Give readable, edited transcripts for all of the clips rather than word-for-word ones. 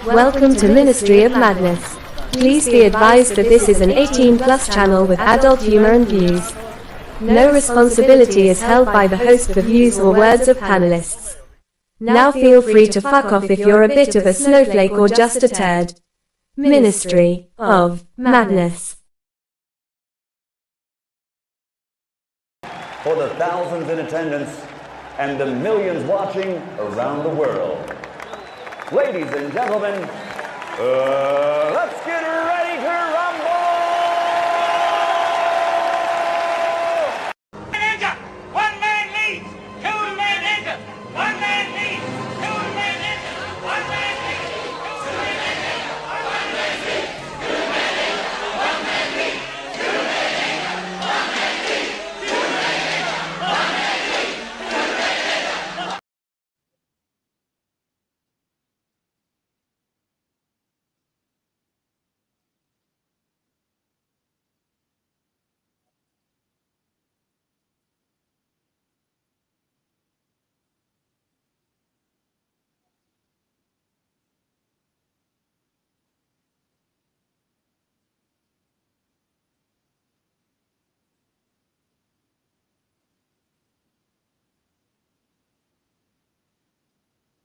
Welcome to Ministry of Madness. Please be advised that this is an 18-plus channel with adult humor and views. No responsibility is held by the host for views or words of panelists. Now feel free to fuck off if you're a bit of a snowflake or just a turd. Ministry of Madness. For the thousands in attendance and the millions watching around the world. Ladies and gentlemen, let's get ready to rumble! One man leads, two men enter. One man leads, two men enter. One man leads, two men enter. One man leads, two men enter. One man leads, two men enter. One man leads, two men enter. One man leads, two men enter.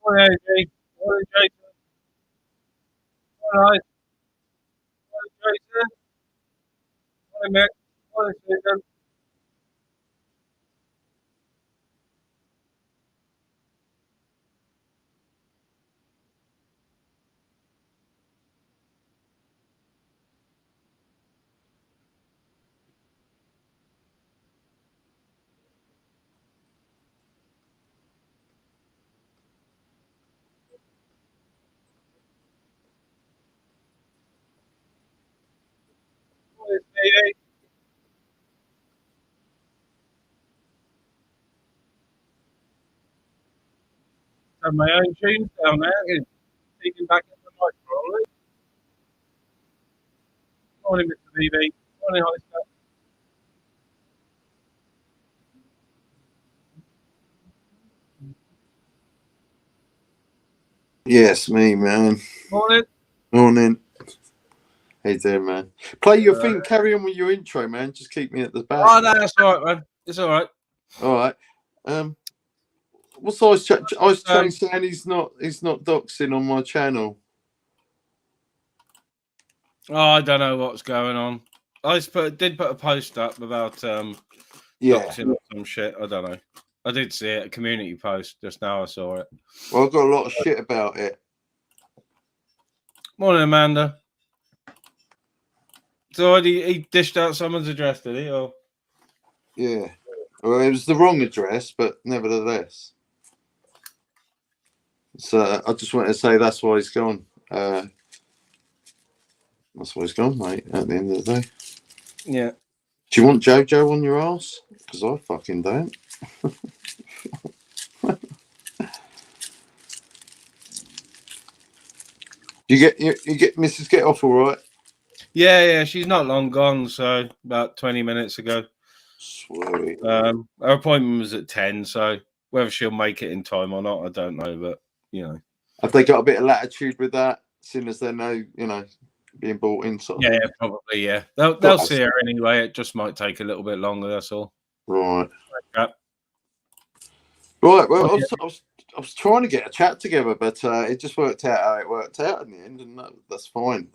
Morning, AJ. Morning, Jason. Morning, Jason. Morning, Mick. Morning, Susan. Morning, Stevie. Have my own tunes down there. Speaking back in the mic, probably. Morning, Mr. BB. Morning, Hollister. Yes, me, man. Morning. Morning. How you doing, man? Play your thing. Carry on with your intro, man. Just keep me at the back. Oh, no, that's all right, man. It's all right. All right. What's Ice Train saying he's not doxing on my channel? Oh, I don't know what's going on. I did put a post up about Yeah. doxing or some shit. I don't know. I did see it, a community post just now. I saw it. Well, I've got a lot of shit about it. Morning, Amanda. So he dished out someone's address, did he? Or Yeah. Well, it was the wrong address, but nevertheless. So I just wanted to say that's why he's gone. That's why he's gone, mate. At the end of the day. yeah. Do you want JoJo on your ass? Because I fucking don't. You get Mrs. Get Off all right? Yeah, she's not long gone, so about 20 minutes ago. Sweet. Her appointment was at 10, so whether she'll make it in time or not, I don't know, but, you know. Have they got a bit of latitude with that, seeing as they know, being brought in? Yeah, probably, yeah. They'll see her anyway. It just might take a little bit longer, that's all. Right. Right, well, I was trying to get a chat together, but it just worked out how it worked out in the end, and that's fine.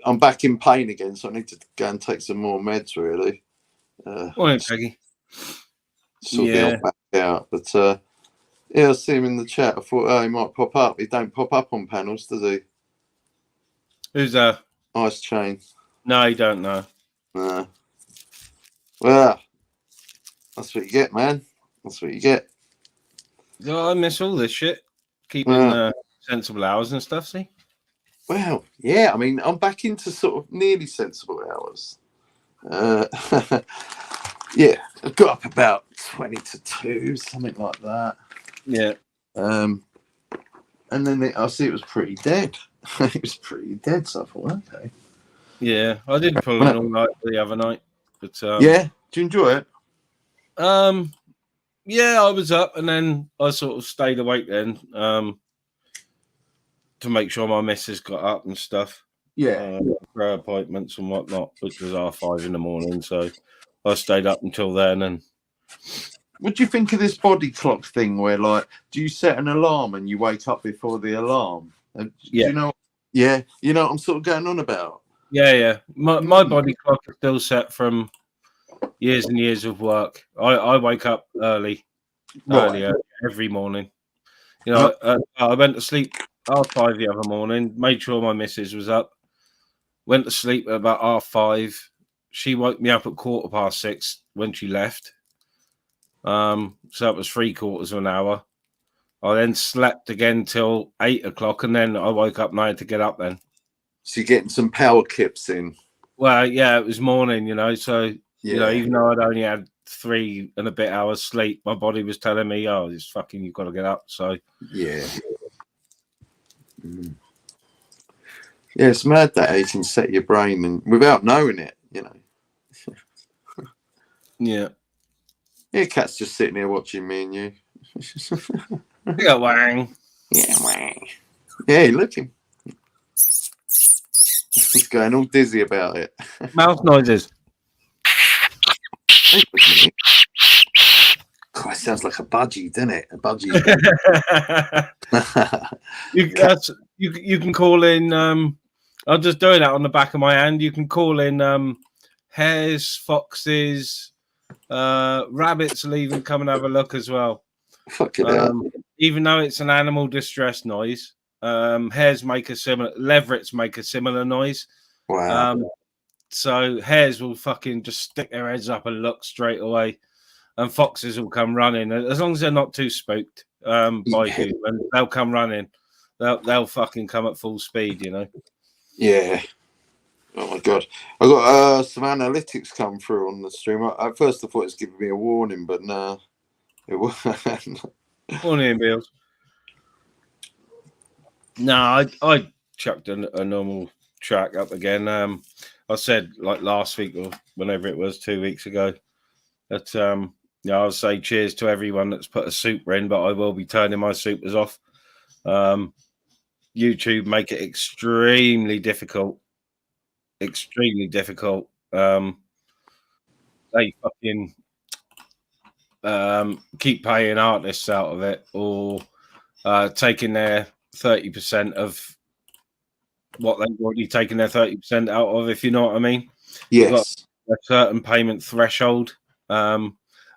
I'm back in pain again, so I need to go and take some more meds, really. Morning, Peggy. Get back out. But I see him in the chat. I thought, he might pop up. He don't pop up on panels, does he? Who's that? Ice Chain. No, you don't know. Nah. Well, that's what you get, man. That's what you get. Oh, I miss all this shit. Keeping sensible hours and stuff, see? Well, yeah, I mean, I'm back into sort of nearly sensible hours. Yeah, I got up about 20 to 2, something like that. Yeah. And then I see it was pretty dead. It was pretty dead, so I thought, okay. Yeah, I did pull it all night the other night. But yeah, do you enjoy it? Yeah, I was up and then I sort of stayed awake then. to make sure my missus got up and stuff. Yeah. For her appointments and whatnot, which was 5:30 in the morning. So I stayed up until then. And what do you think of this body clock thing where, like, do you set an alarm and you wake up before the alarm? Do you know? Yeah. You know what I'm sort of going on about? Yeah. My body clock is still set from years and years of work. I wake up earlier every morning. You know, I went to sleep 5:30 the other morning, made sure my missus was up, went to sleep at about 5:30. She woke me up at 6:15 when she left. So that was 3/4 of an hour. I then slept again till 8 o'clock, and then I woke up and I had to get up then. So you're getting some power kips in. Well, yeah, it was morning, you know, so you know, even though I'd only had 3 and a bit hours sleep, my body was telling me, "Oh, it's fucking, you've got to get up." So yeah, it's mad that you can set your brain and without knowing it, you know. Yeah, Cat's just sitting here watching me and you. Yeah, wang. Yeah, wang. Yeah, look him. He's going all dizzy about it. Mouth noises. God, it sounds like a budgie, doesn't it? A budgie. You can call in. I'm just doing that on the back of my hand. You can call in hares, foxes, rabbits will even come and have a look as well. Fucking hell. Even though it's an animal distress noise, hares make a similar. Leverets make a similar noise. Wow. So hares will fucking just stick their heads up and look straight away, and foxes will come running as long as they're not too spooked by you, and they'll come running. They'll fucking come at full speed, you know. Yeah. Oh my god! I got some analytics come through on the stream. At first, I thought it was giving me a warning, but no, it wasn't. Morning, Bills. No, I chucked a normal track up again. I said like last week or whenever it was 2 weeks ago that I'll say cheers to everyone that's put a super in, but I will be turning my supers off. YouTube make it extremely difficult. Extremely difficult. They fucking keep paying artists out of it, or taking their 30% of what they've already taken their 30% out of, if you know what I mean. Yes. Got a certain payment threshold, and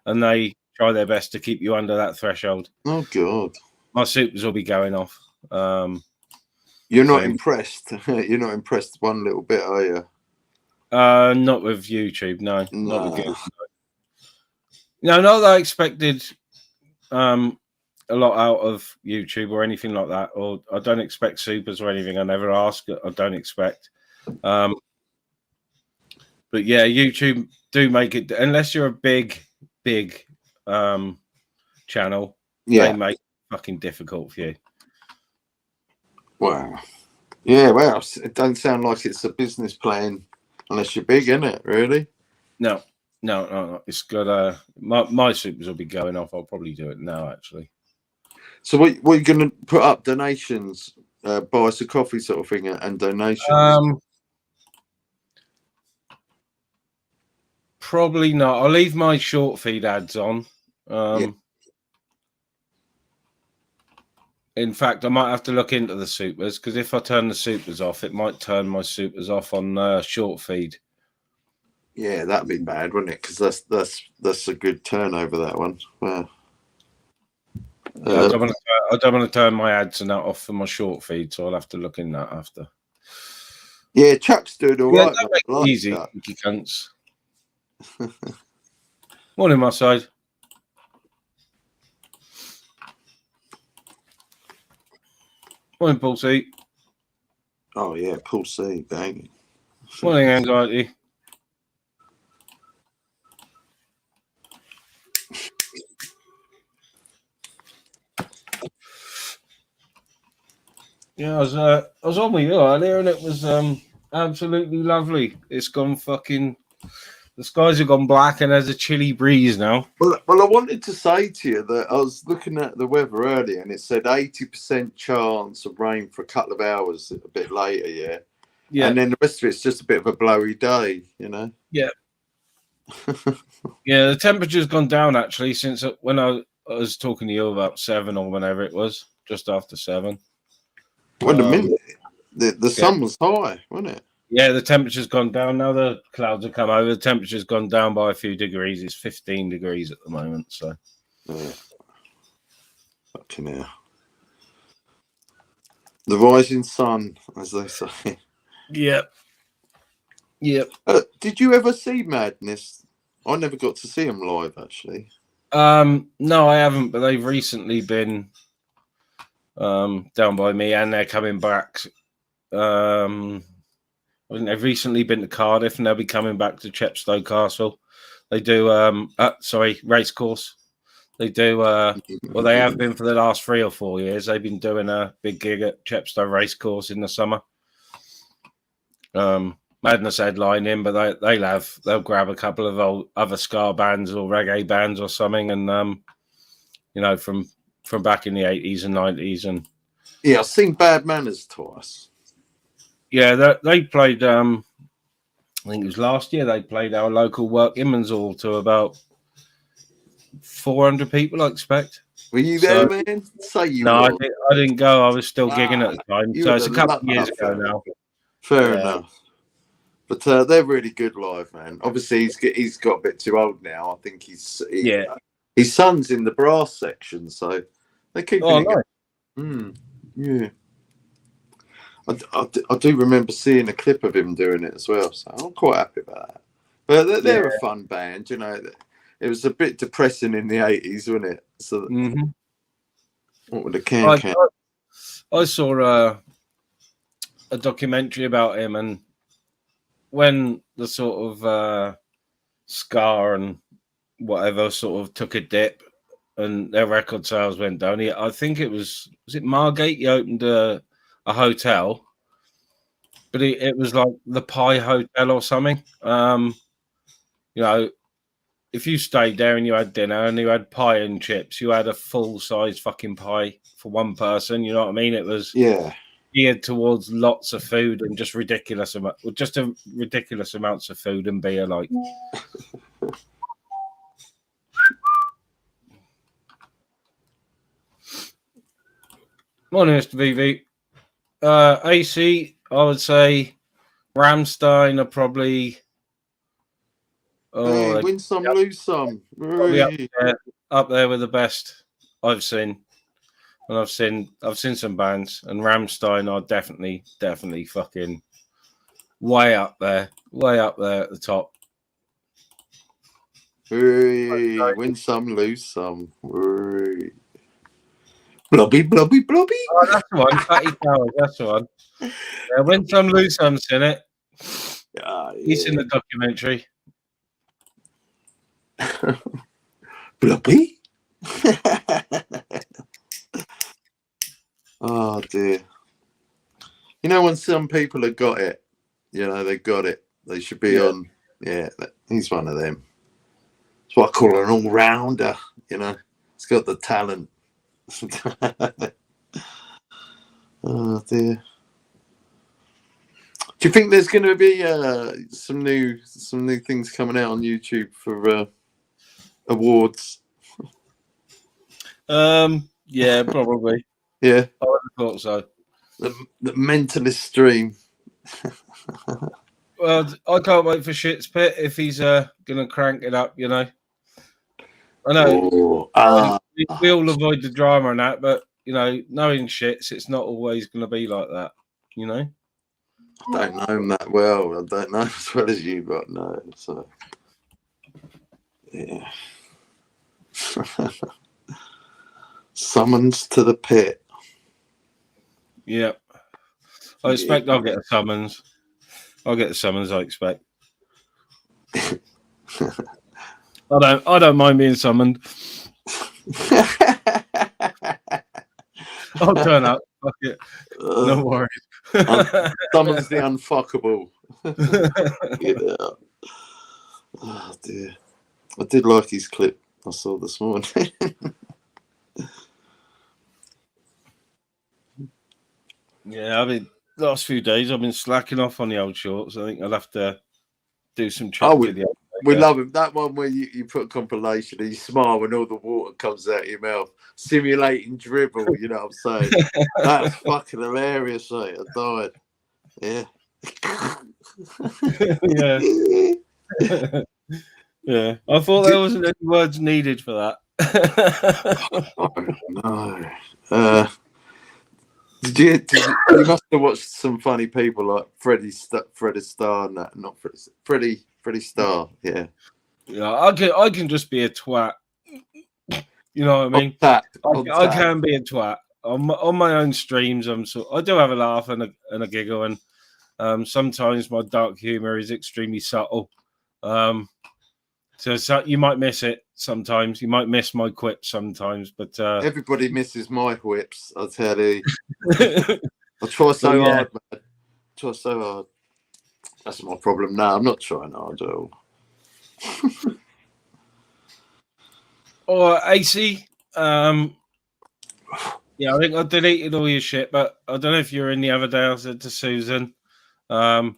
they try their best to keep you under that threshold. Oh god. My supers will be going off. You're not impressed. You're not impressed one little bit, are you? Not with YouTube, no. Not with YouTube. No, not that I expected a lot out of YouTube or anything like that. Or I don't expect supers or anything. I never ask. I don't expect. But yeah, YouTube do make it, unless you're a big channel. Yeah, they make it fucking difficult for you. Wow. Yeah, well, it doesn't sound like it's a business plan unless you're big, isn't it, really? No. It's good. My supers will be going off. I'll probably do it now, actually. So what are you going to put up? Donations? Buy us a coffee sort of thing and donations? Probably not. I'll leave my short feed ads on. In fact, I might have to look into the supers, because if I turn the supers off, it might turn my supers off on short feed. Yeah, that'd be bad, wouldn't it? Because that's a good turnover, that one. Wow. I don't want to turn my ads and that off for my short feed, so I'll have to look in that after. Yeah, Chuck's doing all right. Like easy, you cunts. Morning, my side. Morning, Paul C. Oh yeah, Paul C. Banging. Morning, Anxiety. Yeah, I was on with you earlier, and it was absolutely lovely. It's gone fucking The skies have gone black and there's a chilly breeze now. Well, I wanted to say to you that I was looking at the weather earlier, and it said 80% chance of rain for a couple of hours a bit later. Yeah. Yeah. And then the rest of it's just a bit of a blowy day, you know. Yeah. Yeah, the temperature's gone down actually since when I was talking to you about 7 or whenever it was, just after 7. Wait a minute. The sun was high, wasn't it? Yeah, the temperature's gone down now. The clouds have come over. The temperature's gone down by a few degrees. It's 15 degrees at the moment. So, yeah. Fucking hell. The rising sun, as they say. Yep. Did you ever see Madness? I never got to see them live, actually. No, I haven't. But they've recently been down by me, and they're coming back. I think they've recently been to Cardiff, and they'll be coming back to Chepstow Castle. They do, Racecourse. They do, well, they have been for the last 3 or 4 years. They've been doing a big gig at Chepstow Racecourse in the summer. Madness headlining, but they'll grab a couple of other ska bands or reggae bands or something, and from back in the 80s and 90s, and yeah, I've seen Bad Manners twice. Yeah, they played. I think it was last year. They played our local Work Inman's Hall to about 400 people, I expect. Were you there, man? Say you no, were. I didn't go. I was still gigging at the time, so it's a couple of years ago now. Fair enough. But they're really good live, man. Obviously, he's got a bit too old now. I think his son's in the brass section, so they keep it going. Yeah. I do remember seeing a clip of him doing it as well, so I'm quite happy about that. But they're a fun band, you know. It was a bit depressing in the 80s, wasn't it? So, what would the I saw a documentary about him, and when the sort of ska and whatever sort of took a dip, and their record sales went down. I think it was it Margate? He opened a hotel, but it was like the Pie Hotel or something. If you stayed there and you had dinner and you had pie and chips, you had a full size fucking pie for one person. You know what I mean? It was geared towards lots of food and just ridiculous amounts of food and beer. Like, morning, Mr. VV. AC, I would say Rammstein are probably win some, lose some. Up there with the best I've seen. And I've seen some bands, and Rammstein are definitely fucking way up there at the top. Win some, lose some. Blobby. Oh, that's the one. Fatty Towers, that's the one. Yeah, win some, lose some's in it. He's in the documentary. Blobby? Oh dear. You know, when some people have got it, you know, they got it. They should be on. Yeah, he's one of them. That's what I call an all-rounder, you know. He's got the talent. Oh dear. Do you think there's going to be some new things coming out on YouTube for awards? Yeah, probably. Yeah, I would have thought so. The Mentalist stream. Well, I can't wait for Shit's Pit if he's going to crank it up. You know, I know we all avoid the drama and that, but you know, knowing Shits, it's not always going to be like that. You know. I don't know him that well. I don't know as well as you, but no. So, yeah. Summons to the pit. Yeah. I expect I'll get a summons. I'll get the summons, I expect. I don't mind being summoned. I'll turn up. Fuck it. No worries. Summons the unfuckable. Yeah. Oh dear. I did like his clip I saw this morning. Yeah, I mean, last few days I've been slacking off on the old shorts. I think I'll have to do some chat video. We love him. That one where you put a compilation and you smile when all the water comes out of your mouth, simulating dribble. You know what I'm saying? That's fucking hilarious, mate. I died. Yeah. Yeah. Yeah. I thought there wasn't any words needed for that. No. You must have watched some funny people like Freddie Starr and that. Not Freddie Starr. Yeah. Yeah, I can just be a twat. You know what I mean? I can be a twat on my own streams. I do have a laugh and a giggle, and sometimes my dark humor is extremely subtle. So you might miss it sometimes. You might miss my quips sometimes, but everybody misses my whips. I'll tell you. I try so hard, man. Try so hard. That's my problem now. I'm not trying hard at all. Or AC, yeah, I think I deleted all your shit, but I don't know if you were in the other day. I said to Susan, I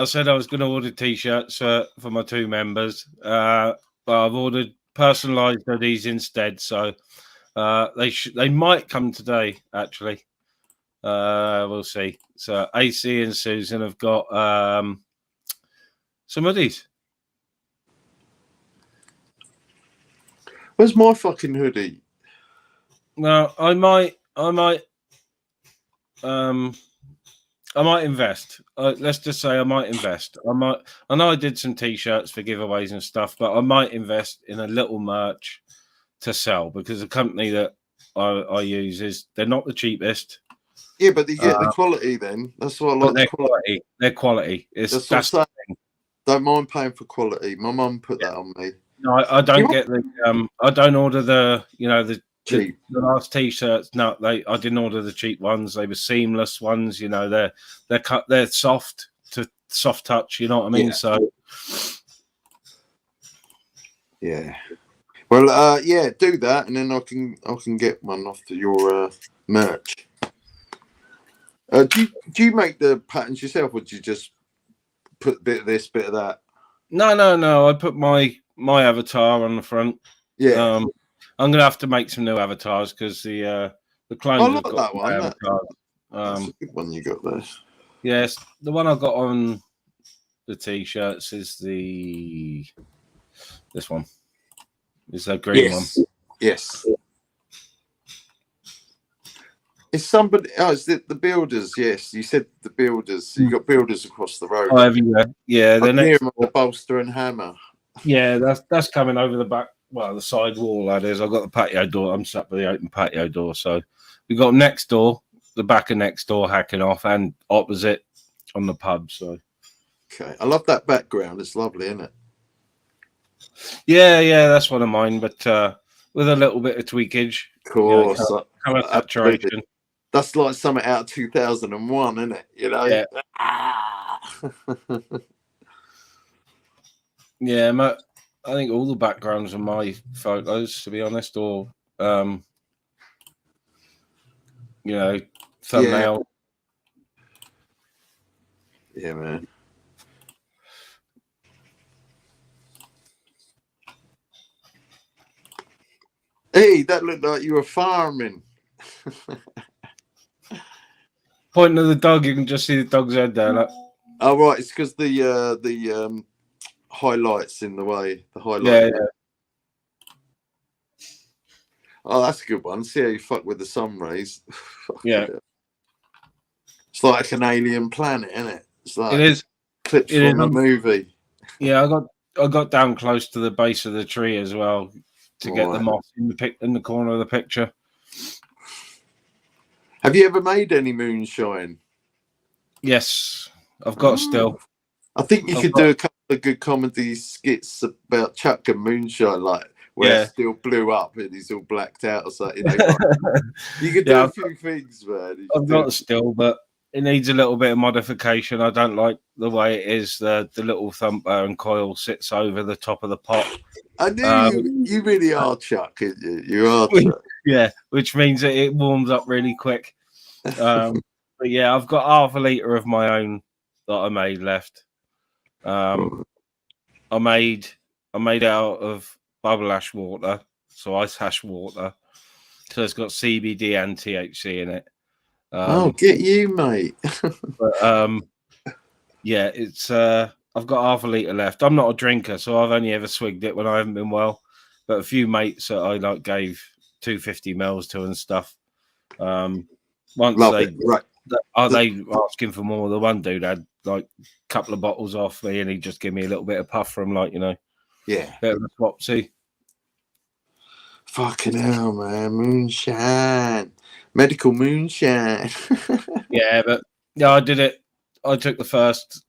said I was going to order t-shirts for my 2 members, but I've ordered personalised hoodies instead. So they might come today. Actually, we'll see. So AC and Susan have got some hoodies. Where's my fucking hoodie? No, I might invest. Let's just say I might invest. I know I did some t-shirts for giveaways and stuff, but I might invest in a little merch to sell because the company that I use they're not the cheapest. Yeah, but you get the quality then. That's what I like. Their quality. That's the thing. Don't mind paying for quality. My mum put that on me. No, I don't get the. I don't order the cheap. The last t-shirts. No, I didn't order the cheap ones. They were seamless ones. You know, they're soft touch. You know what I mean? Yeah. So yeah. Well, yeah, do that, and then I can get one off your merch. Do you make the patterns yourself, or do you just put a bit of this, bit of that? No. I put my avatar on the front. Yeah. I'm gonna have to make some new avatars because the clones. I like that one. That's a good one you got there. Yes, the one I got on the t-shirts is this one. Is that green one? Yes. Is somebody? Oh, is it the builders? Yes, you said the builders. You got builders across the road. Oh, everywhere. Yeah, they're near the bolster and hammer. Yeah, that's coming over the back. Well, the side wall, that is. I've got the patio door. I'm sat by the open patio door. So we got next door, the back of next door hacking off, and opposite on the pub. So okay, I love that background. It's lovely, isn't it? Yeah, that's one of mine. But with a little bit of tweakage, of course, color saturation. That's like something out of 2001, isn't it? You know. Yeah. Yeah, I think all the backgrounds are my photos, to be honest, or thumbnail. Yeah, man. Hey, that looked like you were farming. Pointing to the dog, you can just see the dog's head there. Look. Oh, right, it's because the highlights in the way. The highlight. Yeah. Oh, that's a good one. See how you fuck with the sun rays. Yeah. It's like an alien planet, isn't it? It's like it is clips from a movie. Yeah, I got down close to the base of the tree as well to get the moth in the corner of the picture. Have you ever made any moonshine? Yes, I've got still. I think you could do a couple of good comedy skits about Chuck and moonshine, like where it still blew up and he's all blacked out or something. You know, you could do a few things, man. I've got still, but it needs a little bit of modification. I don't like the way it is. The little thumper and coil sits over the top of the pot. I knew you really are Chuck, aren't you? You are Chuck. Yeah, which means that it warms up really quick. But yeah, I've got half a litre of my own that I made left. I made out of bubble ash water, so ice hash water. So it's got CBD and THC in it. Get you, mate. But yeah, it's I've got half a litre left. I'm not a drinker, so I've only ever swigged it when I haven't been well. But a few mates that I like gave 250 mils to and stuff. Once they asking for more. The one dude had like a couple of bottles off me, and he just gave me a little bit of puff from bit of a swapsy. Fucking hell, man, moonshine, medical moonshine. Yeah, but I did it. I took the first,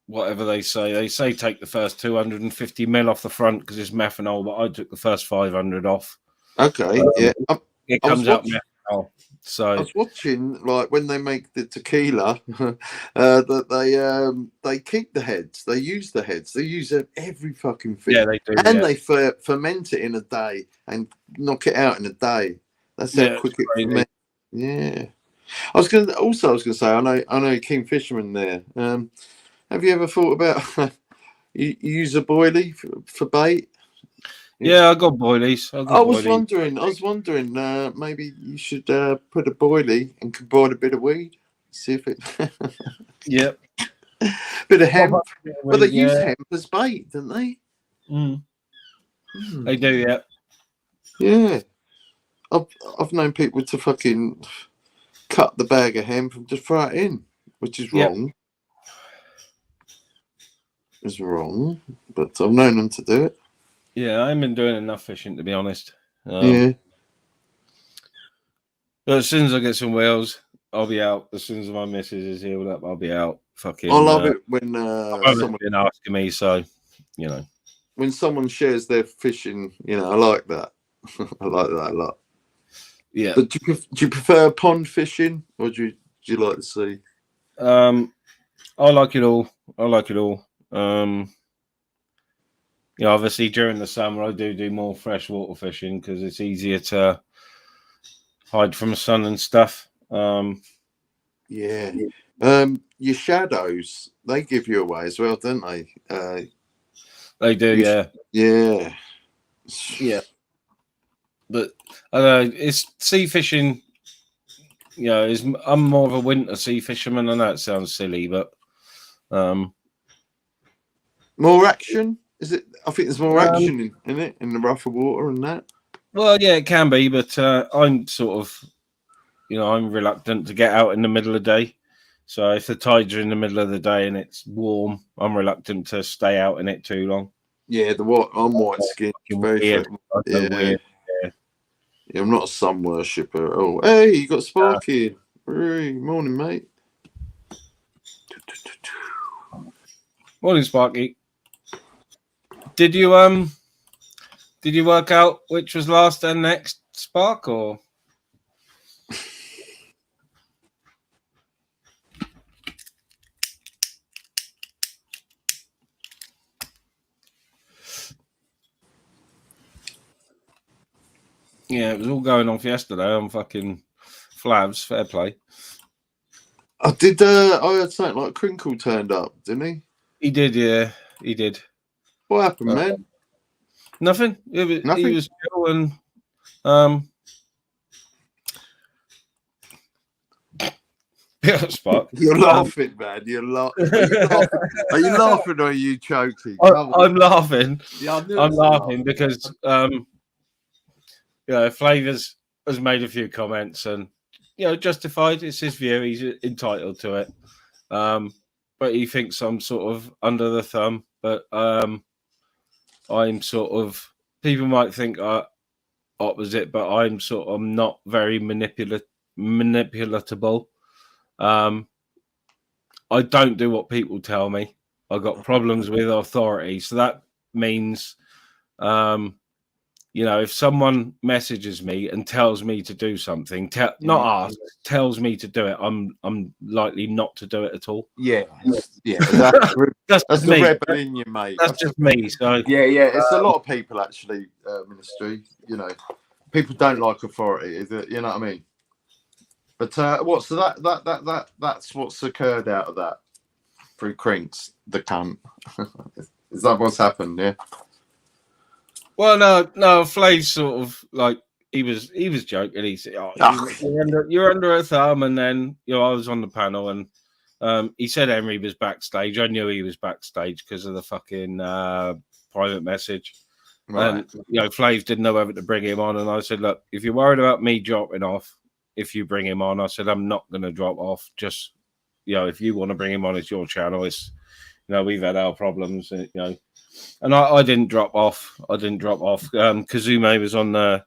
whatever they say. They say take the first 250 mil off the front because it's methanol, but I took the first 500 off. Okay, yeah. It comes out methanol. So I was watching, like, when they make the tequila, that they keep the heads. They use the heads. They use every fucking thing. Yeah, they do. And they ferment it in a day and knock it out in a day. That's how quick it ferments. Yeah. I was gonna say, I know King Fisherman there. Have you ever thought about you use a boilie for bait? Yeah, I got boilies. I was wondering, maybe you should put a boilie and combine a bit of weed. See if it. Yep. Bit of hemp. Well, they use hemp as bait, don't they? They do, yeah. Yeah. I've known people to fucking cut the bag of hemp and just throw it in, which is wrong. It's wrong, but I've known them to do it. Yeah, I haven't been doing enough fishing, to be honest. Yeah. But as soon as I get some whales, I'll be out. As soon as my missus is healed up, I'll be out. Fucking. I love it when someone's been asking me, so when someone shares their fishing, I like that. I like that a lot. Yeah. But do you prefer pond fishing or do you like the sea? I like it all. Obviously during the summer I do more freshwater fishing because it's easier to hide from the sun and stuff. Yeah. Your shadows, they give you away as well, don't they? They do, yeah. Yeah. Yeah. But I don't know, it's sea fishing. I'm more of a winter sea fisherman. I know it sounds silly, but more action. Is it? I think there's more action in it, in the rougher water and that. Well, yeah, it can be, but I'm sort of, I'm reluctant to get out in the middle of the day. So if the tides are in the middle of the day and it's warm, I'm reluctant to stay out in it too long. Yeah, I'm white skinned. Weird. Yeah. Yeah, I'm not a sun worshipper at all. Hey, you got Sparky. Morning, mate. Morning, Sparky. Did you work out which was last and next, Spark, or? Yeah, it was all going off yesterday on fucking Flavs. Fair play. I did. I had something like Crinkle turned up, didn't he? He did, yeah. He did. What happened, man? Nothing. Nothing. He was chill and yeah, Spark. You're laughing, man. You're laughing. Are you laughing or are you choking? I'm laughing. Yeah, I'm laughing because Flavors has made a few comments and justified. It's his view. He's entitled to it. But he thinks I'm sort of under the thumb. But I'm sort of, people might think opposite, but I'm not very manipulatable. I don't do what people tell me. I got problems with authority, so that means you know, if someone messages me and tells me to do something, not ask, tells me to do it, I'm likely not to do it at all. Yeah. That's the me. rebel in you, mate. That's just me. So yeah, it's a lot of people actually. Ministry, you know, people don't like authority. Is it? You know what I mean? But that's what's occurred out of that through Crinks, the cunt. Is that what's happened? Yeah. Well, no, Flav sort of like he was joking. He said, you're under a thumb, and then I was on the panel, and he said Henry was backstage. I knew he was backstage because of the fucking private message. Right. And Flav didn't know whether to bring him on, and I said, look, if you're worried about me dropping off, if you bring him on, I said I'm not going to drop off. Just if you want to bring him on, it's your channel. It's we've had our problems, And I didn't drop off. Kazume was on the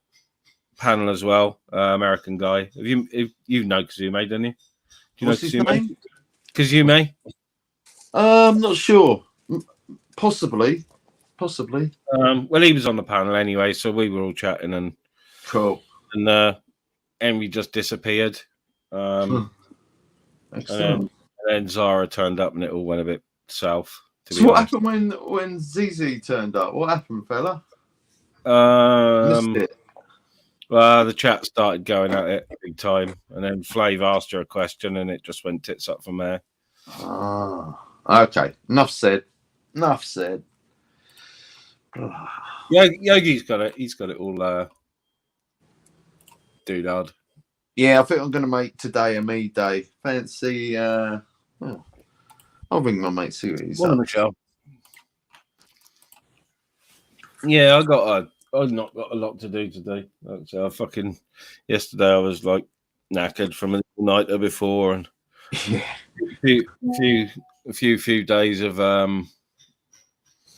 panel as well. American guy. You know Kazume, don't you? Do you What's know his name? Kazume? I'm not sure. Possibly. Well, he was on the panel anyway, so we were all chatting and cool. And Henry just disappeared. Excellent. And then Zara turned up, and it all went a bit south. So what happened when ZZ turned up? What happened, fella? Well, the chat started going at it big time, and then Flav asked her a question, and it just went tits up from there. Okay. Enough said. Yogi's got it. He's got it all doodad. Yeah, I think I'm going to make today a me day. Fancy. I'll ring my mate, see what he's on the show. Yeah, I've not got a lot to do today. So yesterday I was like knackered from a night before, and a few days of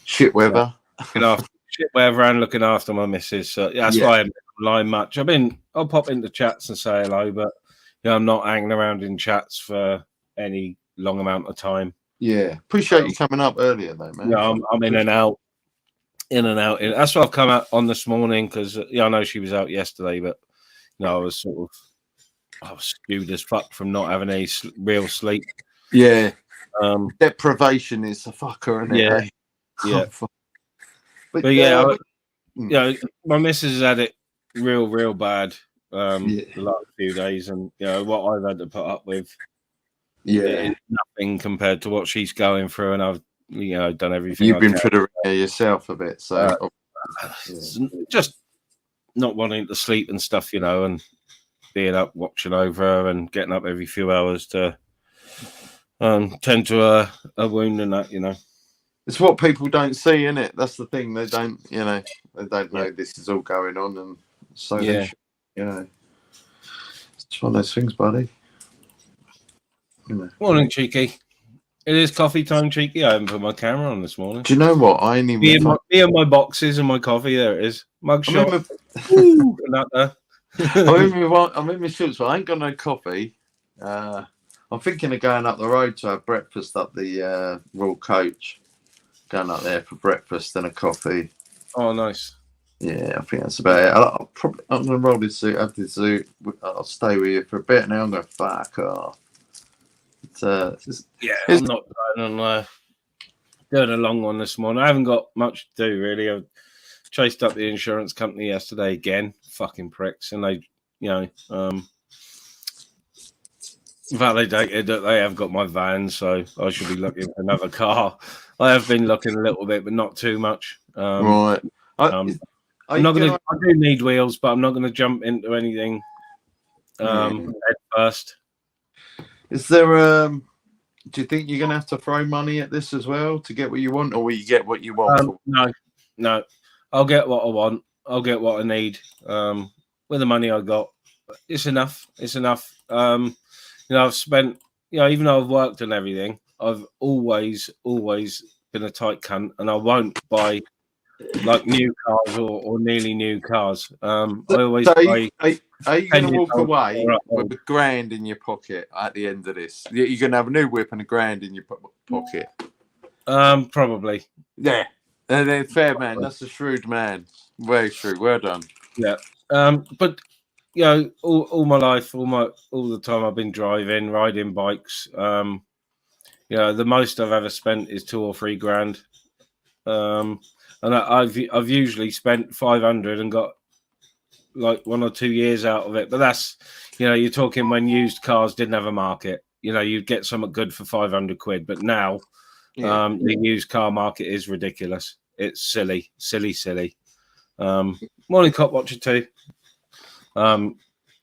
shit weather. Shit weather and looking after my missus. So that's why I haven't been online much. I'll pop into chats and say hello, but I'm not hanging around in chats for any long amount of time. Yeah, appreciate you coming up earlier though, man. Yeah, I'm in and out. That's why I've come out on this morning because I know she was out yesterday, but I was skewed as fuck from not having any real sleep. Yeah, deprivation is a fucker, isn't it? Yeah. But my missus had it real bad the last few days, and what I've had to put up with. It's nothing compared to what she's going through, and I've done everything. You've been through the yourself a bit, so just not wanting to sleep and stuff, and being up watching over her and getting up every few hours to tend to a wound and that. It's what people don't see, isn't it? That's the thing. They don't, they don't know this is all going on, and so it's one of those things, buddy. Morning, Cheeky. It is coffee time, Cheeky. I haven't put my camera on this morning. Do you know what? I ain't even... Me and my boxes and my coffee. There it is. Mug shot. I'm in my shorts, but I ain't got no coffee. I'm thinking of going up the road to have breakfast up the Royal Coach. Going up there for breakfast and a coffee. Oh, nice. Yeah, I think that's about it. I'm going to roll this suit, have this suit. I'll stay with you for a bit, and then I'm going to fuck off. I'm not going on doing a long one this morning. I haven't got much to do, really. I chased up the insurance company yesterday again. Fucking pricks. And they, validated that they have got my van, so I should be looking for another car. I have been looking a little bit, but not too much. Right. I'm not going to. I do need wheels, but I'm not going to jump into anything head first. Is there? Do you think you're going to have to throw money at this as well to get what you want, or will you get what you want? No. I'll get what I want. I'll get what I need. With the money I got, it's enough. I've spent. Even though I've worked and everything, I've always been a tight cunt, and I won't buy like new cars or nearly new cars. I always buy. Are you going to walk away with $1,000 in your pocket at the end of this? You're going to have a new whip and $1,000 in your pocket. Probably. Yeah. And then fair man, that's a shrewd man. Very shrewd. Well done. Yeah. But you know, all my life, all the time I've been driving, riding bikes. You know, the most I've ever spent is 2 or 3 grand. And I've usually spent 500 and got like 1 or 2 years out of it. But that's, you know, you're talking when used cars didn't have a market. You know, you'd get something good for 500 quid. But now, the used car market is ridiculous. It's silly. Morning Cop Watcher 2.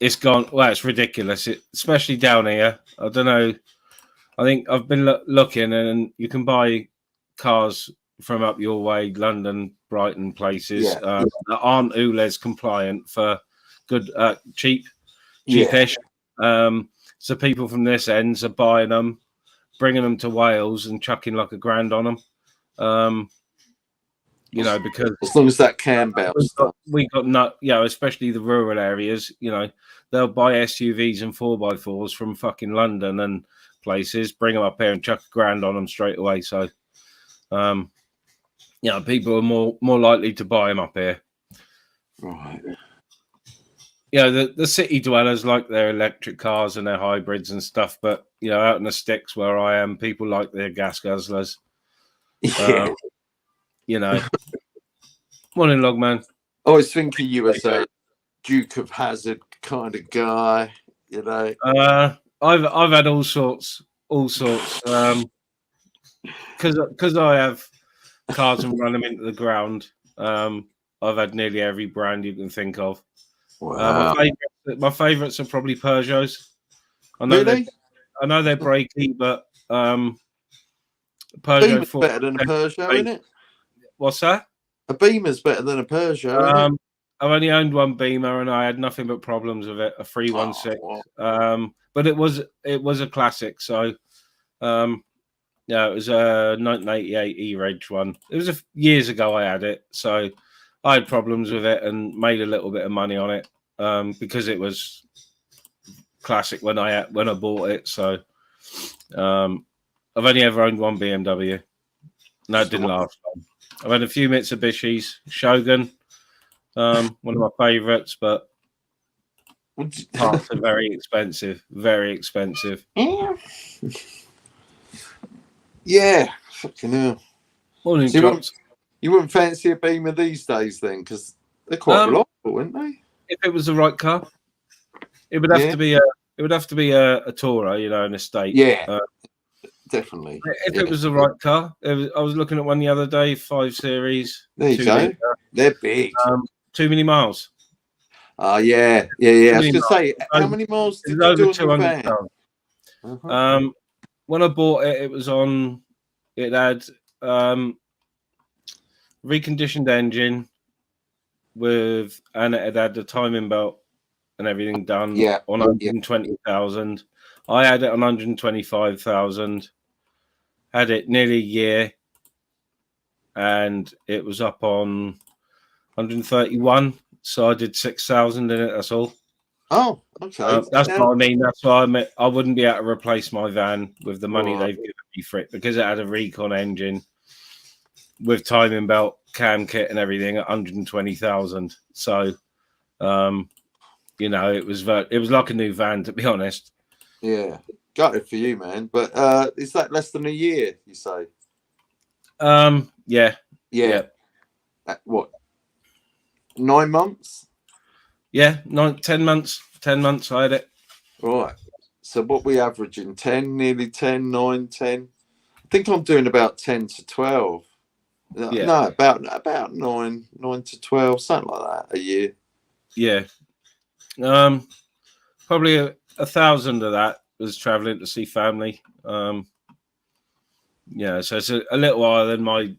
It's gone. Well, it's ridiculous, especially down here. I don't know. I think I've been looking, and you can buy cars from up your way, London, Brighton places that aren't ULEZ compliant for good, cheapish. So people from this end are buying them, bringing them to Wales, and chucking like £1,000 on them. You know, because as long as that can bounce, we got especially the rural areas. You know, they'll buy SUVs and 4x4s from fucking London and places, bring them up here and chuck £1,000 on them straight away. So, you know, people are more likely to buy them up here. Right. You know, the city dwellers like their electric cars and their hybrids and stuff, but you know, out in the sticks where I am, people like their gas guzzlers. Yeah. You know, morning, Logman. I was thinking you were a Duke of Hazzard kind of guy. You know, I've had all sorts. Because I have cars and run them into the ground. I've had nearly every brand you can think of. Wow. My favourites are probably Peugeots. I know they're breaky, but Peugeot Beamer's better than a Peugeot, isn't it? What's that? A Beamer's better than a Peugeot. I've only owned one Beamer, and I had nothing but problems with it. A 316. But it was a classic. So, it was a 1988 E-Reg one. It was years ago I had it, so I had problems with it and made a little bit of money on it because it was classic when I bought it. So, I've only ever owned one BMW. No, it didn't last long. I've had a few Mitsubishis, Shogun, one of my favourites, but parts are very expensive. Very expensive. Yeah, fucking hell. Morning, so you wouldn't fancy a Beamer these days then, because they're quite reliable, wouldn't they? If it was the right car, it would have to be a Tourer, you know, an estate. Yeah, definitely. If it was the right car, I was looking at one the other day, 5 Series. There you go. They're big. Too many miles. Yeah. I was going to say, how many miles did you do on the van? When I bought it, it had reconditioned engine and it had the timing belt and everything done on 120,000. I had it on 125,000. Had it nearly a year, and it was up on 131. So I did 6,000 in it. That's all. Oh, okay. That's what I mean. That's why I wouldn't be able to replace my van with the money they've given me for it, because it had a recon engine with timing belt, cam kit, and everything at 120,000. So, you know, it was like a new van, to be honest. Yeah, got it for you, man. But is that less than a year? You say? Yeah. What? 9 months? Yeah, 10 months. 10 months I had it. Right. So what we averaging? 10, nearly 10, 9, 10. I think I'm doing about 10 to 12. Yeah. No, about 9 to 12, something like that a year. Yeah. Probably 1,000 of that was traveling to see family. Yeah, so it's a little higher than my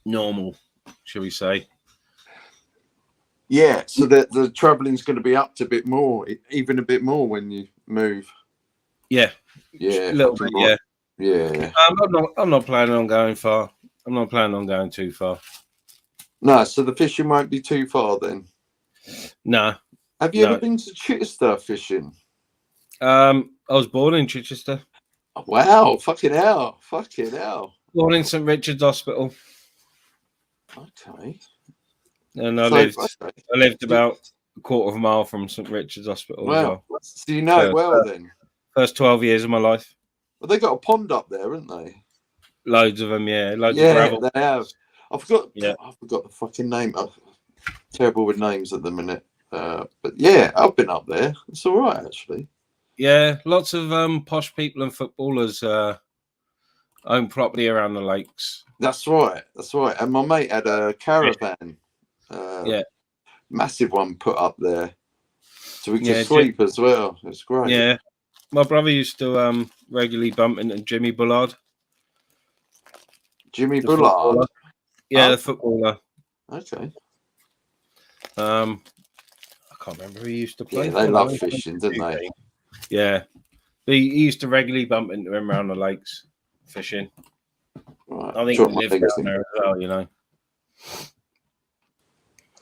normal, shall we say. Yeah, so the traveling's going to be up to a bit more, even a bit more when you move. Yeah, a little bit. Right. Yeah. I'm not planning on going far. I'm not planning on going too far. No, so the fishing won't be too far then. No. Have you ever been to Chichester fishing? I was born in Chichester. Wow! Fucking hell! born in St Richard's Hospital. Okay. And I lived about a quarter of a mile from St Richard's Hospital as well. So you know it well then. First 12 years of my life. Well, they got a pond up there, haven't they? Loads of them, yeah. Loads of gravel. They have. I forgot the fucking name. I'm terrible with names at the minute. But yeah, I've been up there. It's all right, actually. Yeah, lots of posh people and footballers own property around the lakes. That's right. And my mate had a caravan. Massive one put up there. So we could sleep as well. It's great. Yeah. My brother used to regularly bump into Jimmy Bullard. Jimmy Bullard? Yeah, the footballer. Okay. I can't remember who he used to play. Yeah, they love fishing, didn't they? Yeah. He used to regularly bump into him around the lakes fishing. Right. I think he lives down there as well, you know.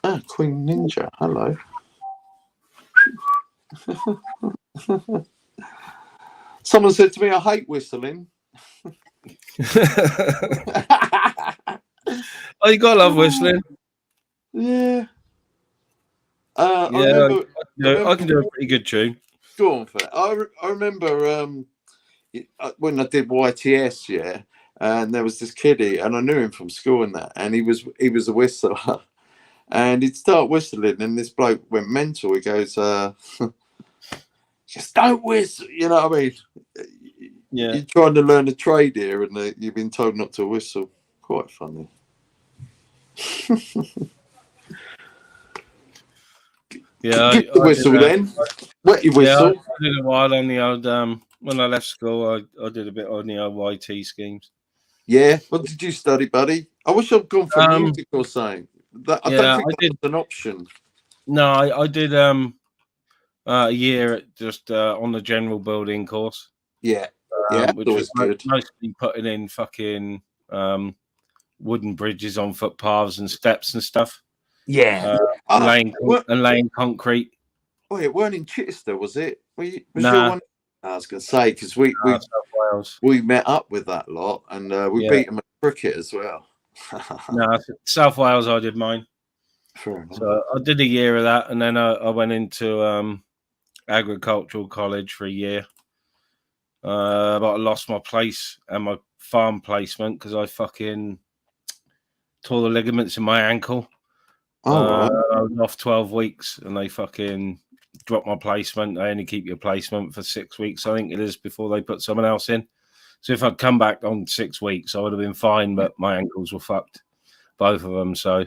Ah, Queen Ninja. Hello. Someone said to me, I hate whistling. Oh, you gotta love whistling. Yeah. I can do a pretty good tune. Go on for that. I remember when I did YTS, and there was this kiddie, and I knew him from school and that, and he was a whistler, and he'd start whistling, and this bloke went mental. He goes, just don't whistle, you know what I mean? Yeah. You're trying to learn a trade here, and you've been told not to whistle. Quite funny. Yeah, I whistle then. Wet your whistle. Yeah, I did a while on the old. When I left school, I did a bit on the old YT schemes. Yeah. What did you study, buddy? I wish I'd gone for music or something. I don't think that's an option. No, I did a year just on the general building course. Yeah. Which was good. Mostly putting in fucking wooden bridges on footpaths and steps and stuff. Yeah. Laying concrete. Oh, it weren't in Chichester, was it? Was nah. One? I was going to say, because we met up with that lot, and we beat them at cricket as well. No, South Wales I did mine. Fair enough. So I did a year of that, and then I went into agricultural college for a year. But I lost my place and my farm placement because I fucking tore the ligaments in my ankle. I was off 12 weeks, and they fucking dropped my placement. They only keep your placement for 6 weeks, I think it is, before they put someone else in. So if I'd come back on 6 weeks, I would have been fine, but my ankles were fucked, both of them. So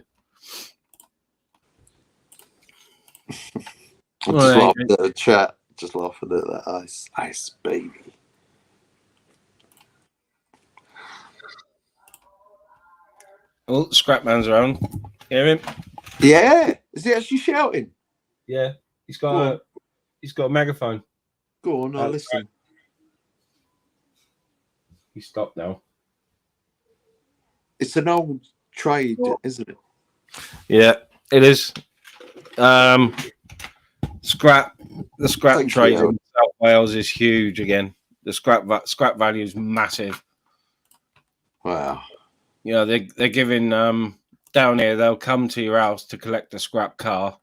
I'm just laughing at the chat, just laughing at that ice baby. Oh, Scrapman's around. Hear him? Yeah. Is he actually shouting? Yeah. He's got a megaphone. Go on, I'll listen. He stopped now. It's an old trade, isn't it? Yeah, it is. The scrap trade in South Wales is huge again. The scrap value is massive. Wow. You know, they're giving down here, they'll come to your house to collect a scrap car.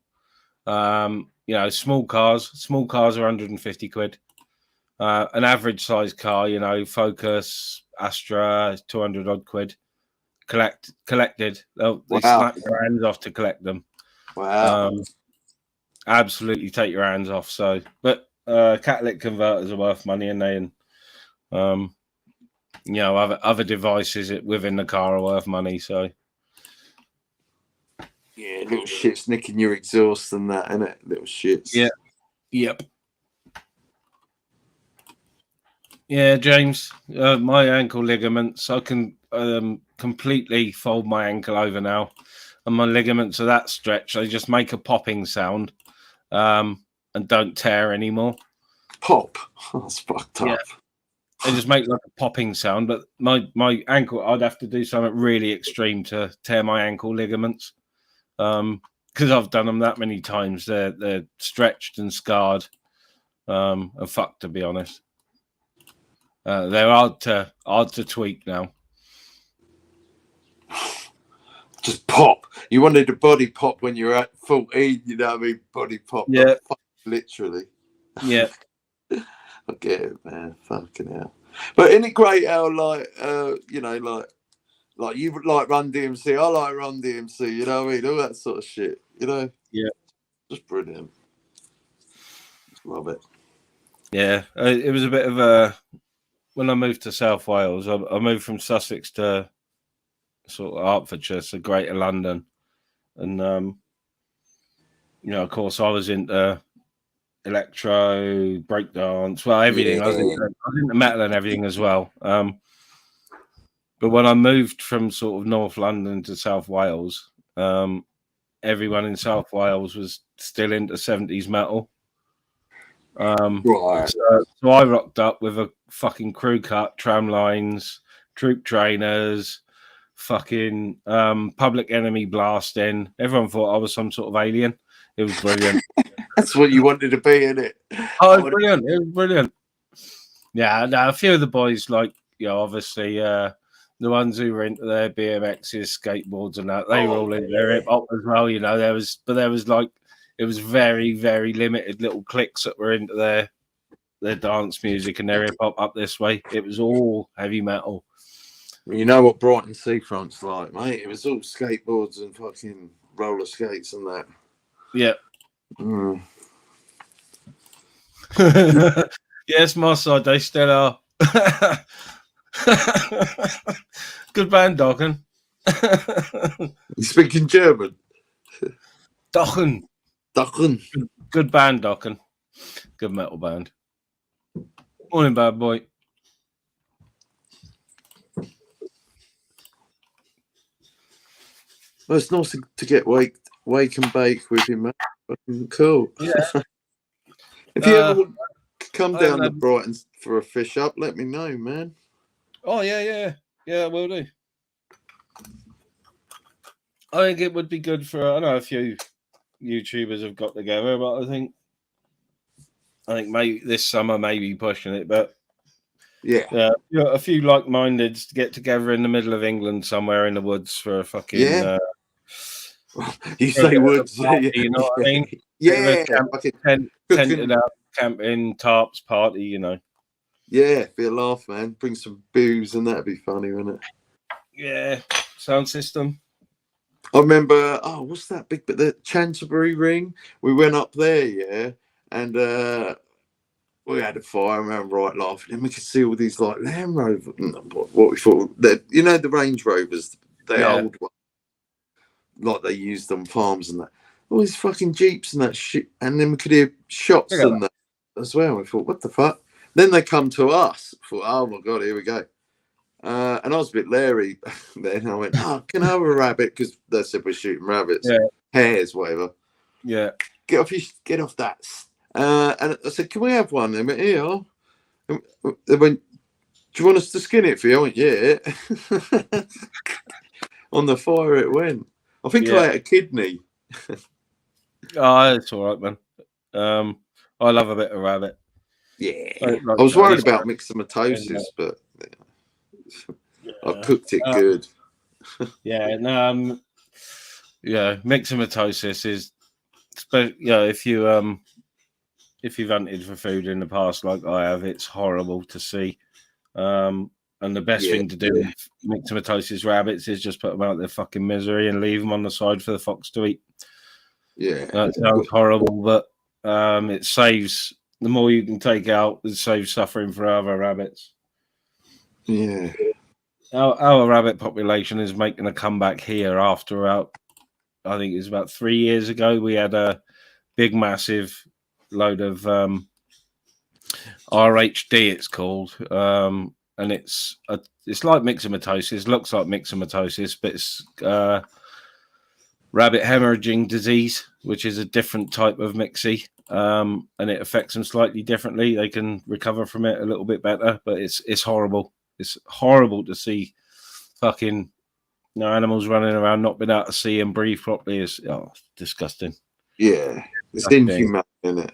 You know, small cars are 150 quid. An average size car, you know, Focus, Astra, 200 odd quid. Collected. They snap your hands off to collect them. Wow. Absolutely take your hands off. So, but catalytic converters are worth money, and they, you know, other devices within the car are worth money. So, yeah, little shits nicking your exhaust and that, innit? Little shits. Yeah. Yep. Yeah, James, my ankle ligaments, I can completely fold my ankle over now, and my ligaments are that stretch. They just make a popping sound and don't tear anymore. Pop? That's fucked up. Yeah. They just make like a popping sound, but my ankle, I'd have to do something really extreme to tear my ankle ligaments because I've done them that many times. They're stretched and scarred and fucked, to be honest. They're hard to tweak now. just pop. You wanted a body pop when you were at 14, you know what I mean? Body pop. Yeah. Literally. Yeah. I get it, man. Fucking hell. But isn't it great how, like, you know, like you would like Run DMC, I like Run DMC, you know what I mean? All that sort of shit, you know? Yeah. Just brilliant. Love it. Yeah. It was a bit of a... When I moved to South Wales, I moved from Sussex to sort of Hertfordshire, so Greater London. And, you know, of course, I was into electro, breakdance, well, everything. Yeah. I was into metal and everything as well. But when I moved from sort of North London to South Wales, everyone in South Wales was still into 70s metal. Right. So I rocked up with a fucking crew cut, tram lines, troop trainers, fucking Public Enemy blasting. Everyone thought I was some sort of alien. It was brilliant. That's what you wanted to be, innit? Oh, it was brilliant. It was brilliant. Yeah, no, a few of the boys, like, you know, obviously the ones who were into their BMXs, skateboards and that, they were all into their hip hop as well, you know. There was like, it was very, very limited little cliques that were into their dance music and their hip hop up this way. It was all heavy metal. You know what Brighton Seafront's like, mate? It was all skateboards and fucking roller skates and that. Yeah. Mm. Yes, my side, they still are. Good band, Dokken. You speaking German? Dokken. Good band, Dokken. Good metal band. Morning, bad boy. Well, it's nice to get wake and bake with you, mate. Fucking cool. Yeah. If you ever want to come down to Brighton for a fish up, let me know, man. Oh, yeah, I will do. I think it would be good for, I know a few YouTubers have got together, but I think maybe this summer maybe pushing it, but yeah, a few like-mindeds to get together in the middle of England somewhere in the woods for a fucking you say woods, party, you know what I mean? Yeah, tented out camping tarps party, you know. Yeah, be a laugh, man. Bring some booze and that'd be funny, wouldn't it? Yeah, sound system. I remember, what's that big bit? The Chanterbury Ring. We went up there, yeah, and we had a fire around right laughing, and we could see all these like Land Rover, what we thought, you know, the Range Rovers, old ones, like they used on farms and that. All these fucking Jeeps and that shit, and then we could hear shots and that as well. We thought, what the fuck? Then they come to us. I thought, oh my god, here we go. And I was a bit leery then. I went, can I have a rabbit? Because they said we're shooting rabbits, hares, whatever. Yeah. Get off that. And I said, can we have one? They went, yeah. They went, do you want us to skin it for you? I went, yeah. On the fire it went. I think I ate a kidney. Oh, it's all right, man. I love a bit of rabbit. Yeah. I was worried about myxomatosis, but I cooked it good. Myxomatosis is, if you've hunted for food in the past like I have, it's horrible to see. And the best thing to do with myxomatosis rabbits is just put them out of their fucking misery and leave them on the side for the fox to eat. Yeah, that sounds horrible, but it saves. The more you can take out, it saves suffering for other rabbits. Yeah. Our rabbit population is making a comeback here after I think it was about 3 years ago. We had a big, massive load of RHD, it's called. And it's like myxomatosis, looks like myxomatosis, but it's rabbit hemorrhaging disease, which is a different type of myxi. And it affects them slightly differently. They can recover from it a little bit better, but it's horrible. It's horrible to see fucking animals running around not being able to see and breathe properly. It's disgusting. Yeah, it's inhumane, isn't it?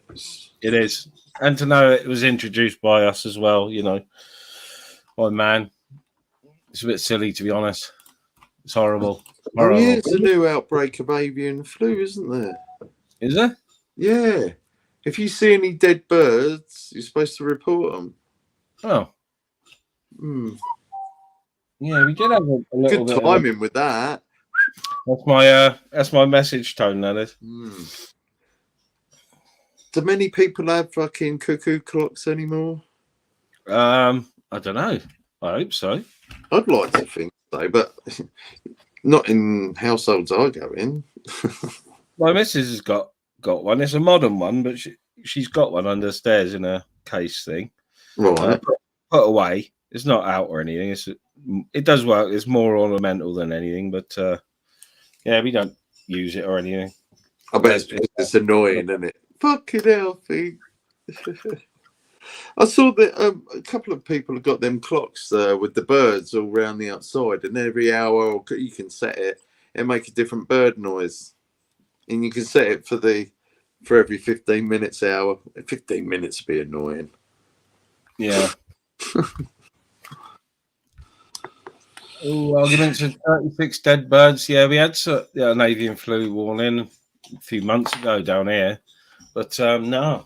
It is. And to know it was introduced by us as well, you know, by man. It's a bit silly, to be honest. It's horrible. Oh, yeah, it's a new outbreak of avian flu, isn't there? Is there? Yeah. If you see any dead birds, you're supposed to report them. Oh. Hmm. Yeah, we did have a little good bit timing with that. That's my message tone, that is. Do many people have fucking cuckoo clocks anymore? I don't know. I hope so. I'd like to think so, but not in households I go in. My missus has got one. It's a modern one, but she's got one under the stairs in a case thing. Right. Put away. It's not out or anything. It does work. It's more ornamental than anything, but yeah, we don't use it or anything. I bet it's annoying, isn't it? Fucking healthy. I saw that a couple of people have got them clocks with the birds all around the outside, and every hour you can set it and make a different bird noise, and you can set it for every 15 minutes hour. 15 minutes would be annoying. Yeah. Arguments of 36 dead birds. Yeah, we had an avian flu warning a few months ago down here, but no,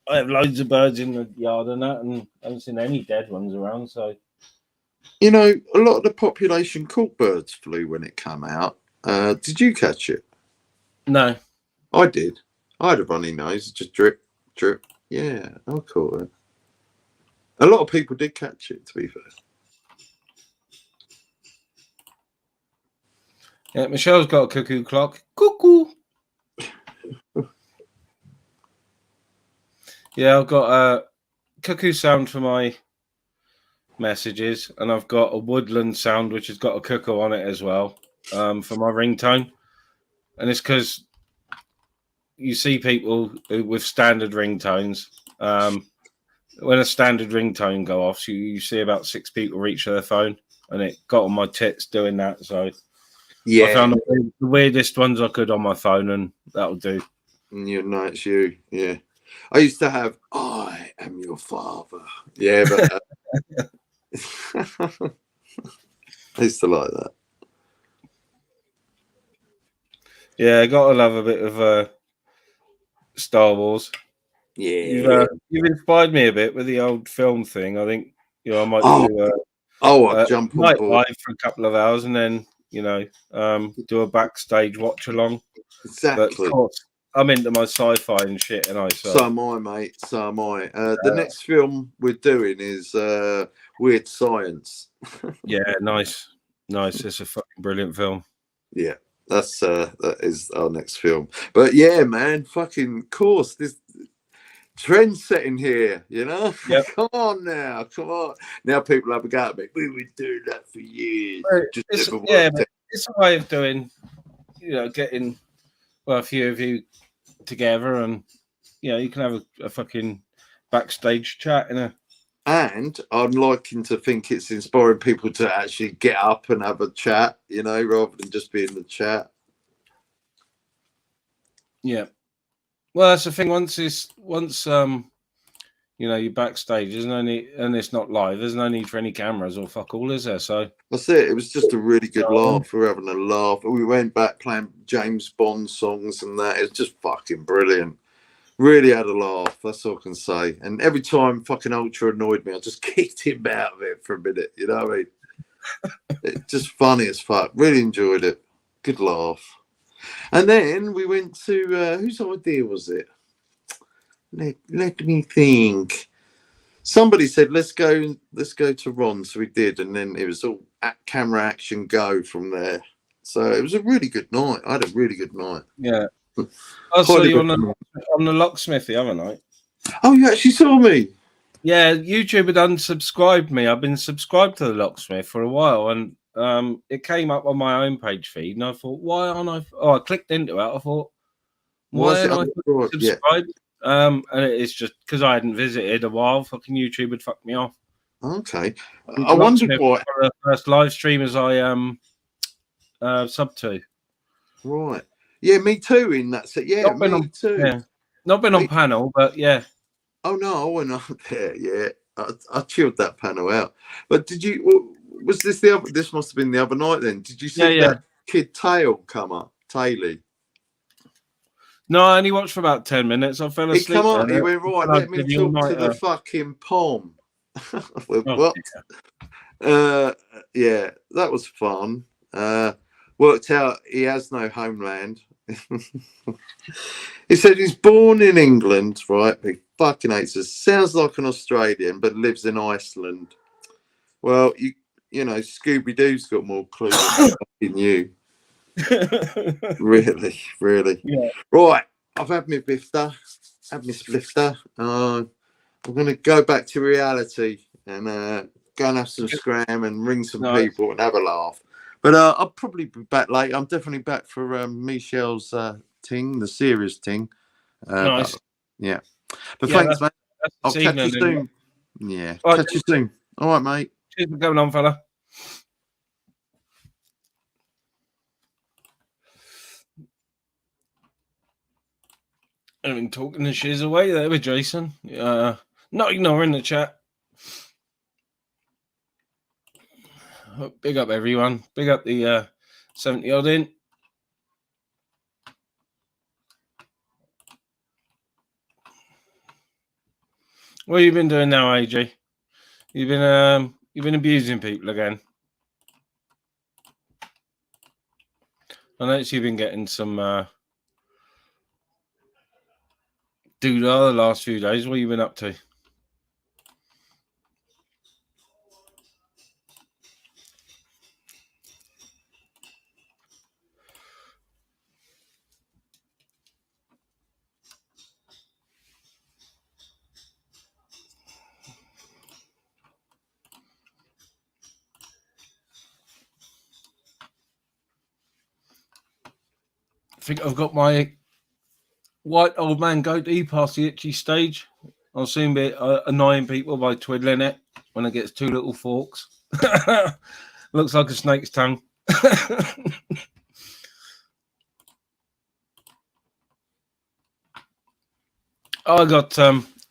I have loads of birds in the yard and that, and I haven't seen any dead ones around. So, you know, a lot of the population caught birds flu when it came out. Did you catch it? No, I did. I had a runny nose, just drip, drip. Yeah, I caught it. A lot of people did catch it, to be fair. Yeah, Michelle's got a cuckoo clock. Cuckoo. Yeah, I've got a cuckoo sound for my messages, and I've got a woodland sound which has got a cuckoo on it as well for my ringtone. And it's because you see people with standard ringtones. When a standard ringtone go off, you see about 6 people reach their phone, and it got on my tits doing that. So yeah, I found the weirdest ones I could on my phone, and that'll do. And you know it's you, yeah. I used to have "I am your father." Yeah, but I used to like that. Yeah, I gotta love a bit of Star Wars. Yeah, you've inspired me a bit with the old film thing. I think I might do. I'll jump on board live for a couple of hours and then do a backstage watch along. Exactly. But of course, I'm into my sci-fi and shit, and so am I, mate. So am I. The next film we're doing is Weird Science. Yeah, nice. It's a fucking brilliant film. Yeah, that is our next film. But yeah, man, fucking course, this trend setting here, you know. Yep. Come on now. Now people have a go at me. We were doing that for years. It's a way of doing, getting a few of you together, and you can have a fucking backstage chat And I'm liking to think it's inspiring people to actually get up and have a chat, rather than just be in the chat. Yeah. Well, that's the thing. Once you're backstage, there's no need, and it's not live. There's no need for any cameras or fuck all, is there? So that's it. It was just a really good laugh. We were having a laugh. We went back playing James Bond songs and that. It's just fucking brilliant. Really had a laugh. That's all I can say. And every time fucking Ultra annoyed me, I just kicked him out of it for a minute. You know what I mean? It's just funny as fuck. Really enjoyed it. Good laugh. And then we went to whose idea was it? Let me think. Somebody said let's go to Ron, so we did, and then it was all camera action go from there. So it was a really good night. I had a really good night. Yeah. I saw you on the Locksmith the other night. Oh, you actually saw me? Yeah, YouTube had unsubscribed me. I've been subscribed to the Locksmith for a while, and it came up on my own page feed, and I thought, why aren't I? Oh, I clicked into it. I thought, why aren't I subscribed? And it's just because I hadn't visited a while. Fucking YouTube had fucked me off. Okay, I wondered why. The first live streamers I sub to. Right. Yeah, me too. In that set. Yeah, me too. Yeah. Not been on panel, but yeah. Oh no, I went on there. Yeah, I chilled that panel out. But did you? was this the other? This must have been the other night. Then did you see that kid Tail come up, Taylor? No, I only watched for about 10 minutes. I fell asleep. He come up. He went right. Let me talk to the fucking pom. What? Yeah, that was fun. Worked out he has no homeland. He said he's born in England, right? He fucking hates us. Sounds like an Australian, but lives in Iceland. Well, you know, Scooby Doo's got more clues than you. Really. Yeah. Right, I've had my bifter, had my splifter. I'm going to go back to reality and go and have some scram and ring some people and have a laugh. But I'll probably be back later. I'm definitely back for Michelle's ting, the serious ting. Nice. Yeah. But thanks, mate. I'll catch you soon. Yeah. Catch you soon. All right, mate. Cheers for going on, fella. I've been talking the shiz away there with Jason. Not ignoring the chat. Big up everyone. Big up the 70 odd in. What have you been doing now, AJ? You've been abusing people again. I noticed you've been getting some doodah the last few days. What have you been up to? I think I've got my white old man goatee past the itchy stage. I'll soon be annoying people by twiddling it when it gets two little forks. Looks like a snake's tongue. I got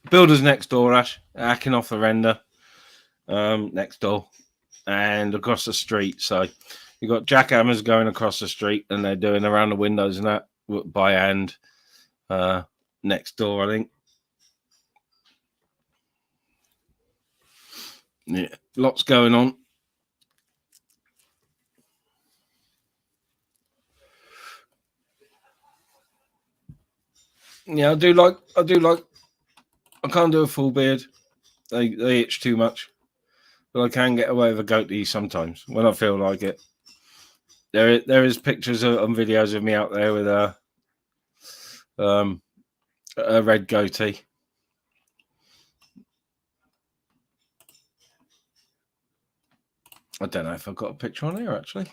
builders next door, Ash, hacking off the render next door and across the street. So you got jackhammers going across the street and they're doing around the windows and that by hand next door, I think. Yeah, lots going on. Yeah, I do like. I can't do a full beard; they itch too much. But I can get away with a goatee sometimes when I feel like it. There is pictures and videos of me out there with a red goatee. I don't know if I've got a picture on here actually.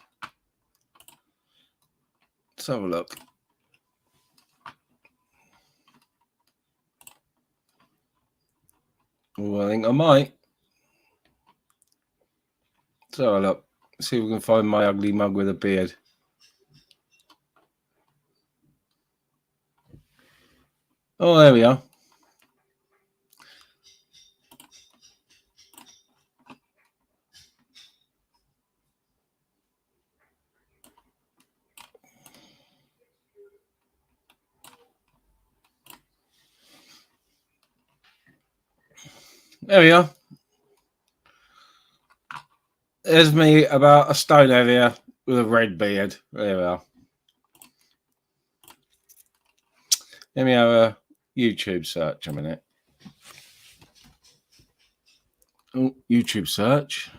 Let's have a look. Well, I think I might. So look, see if we can find my ugly mug with a beard. Oh, there we are. There we are. There's me about a stone area with a red beard. There we are. Let me have a YouTube search a minute. Oh, YouTube search.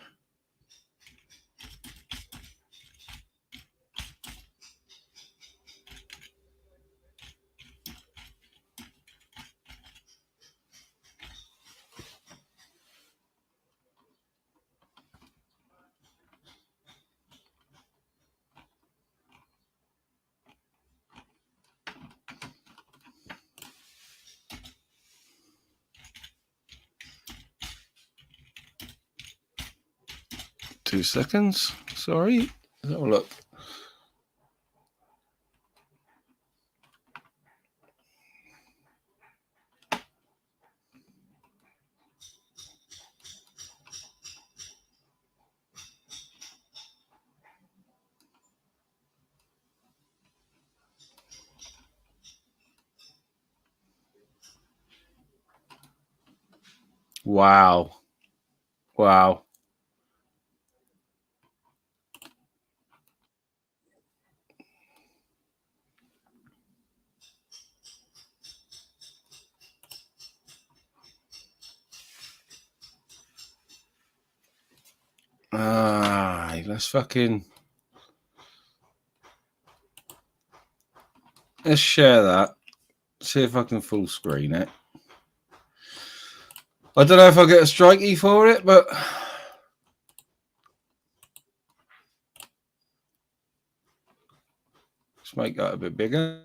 Two seconds. Sorry. Let's have a look. Wow. Wow. Let's share that. See if I can full screen it. I don't know if I get a strikey for it, but let's make that a bit bigger.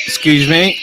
Excuse me.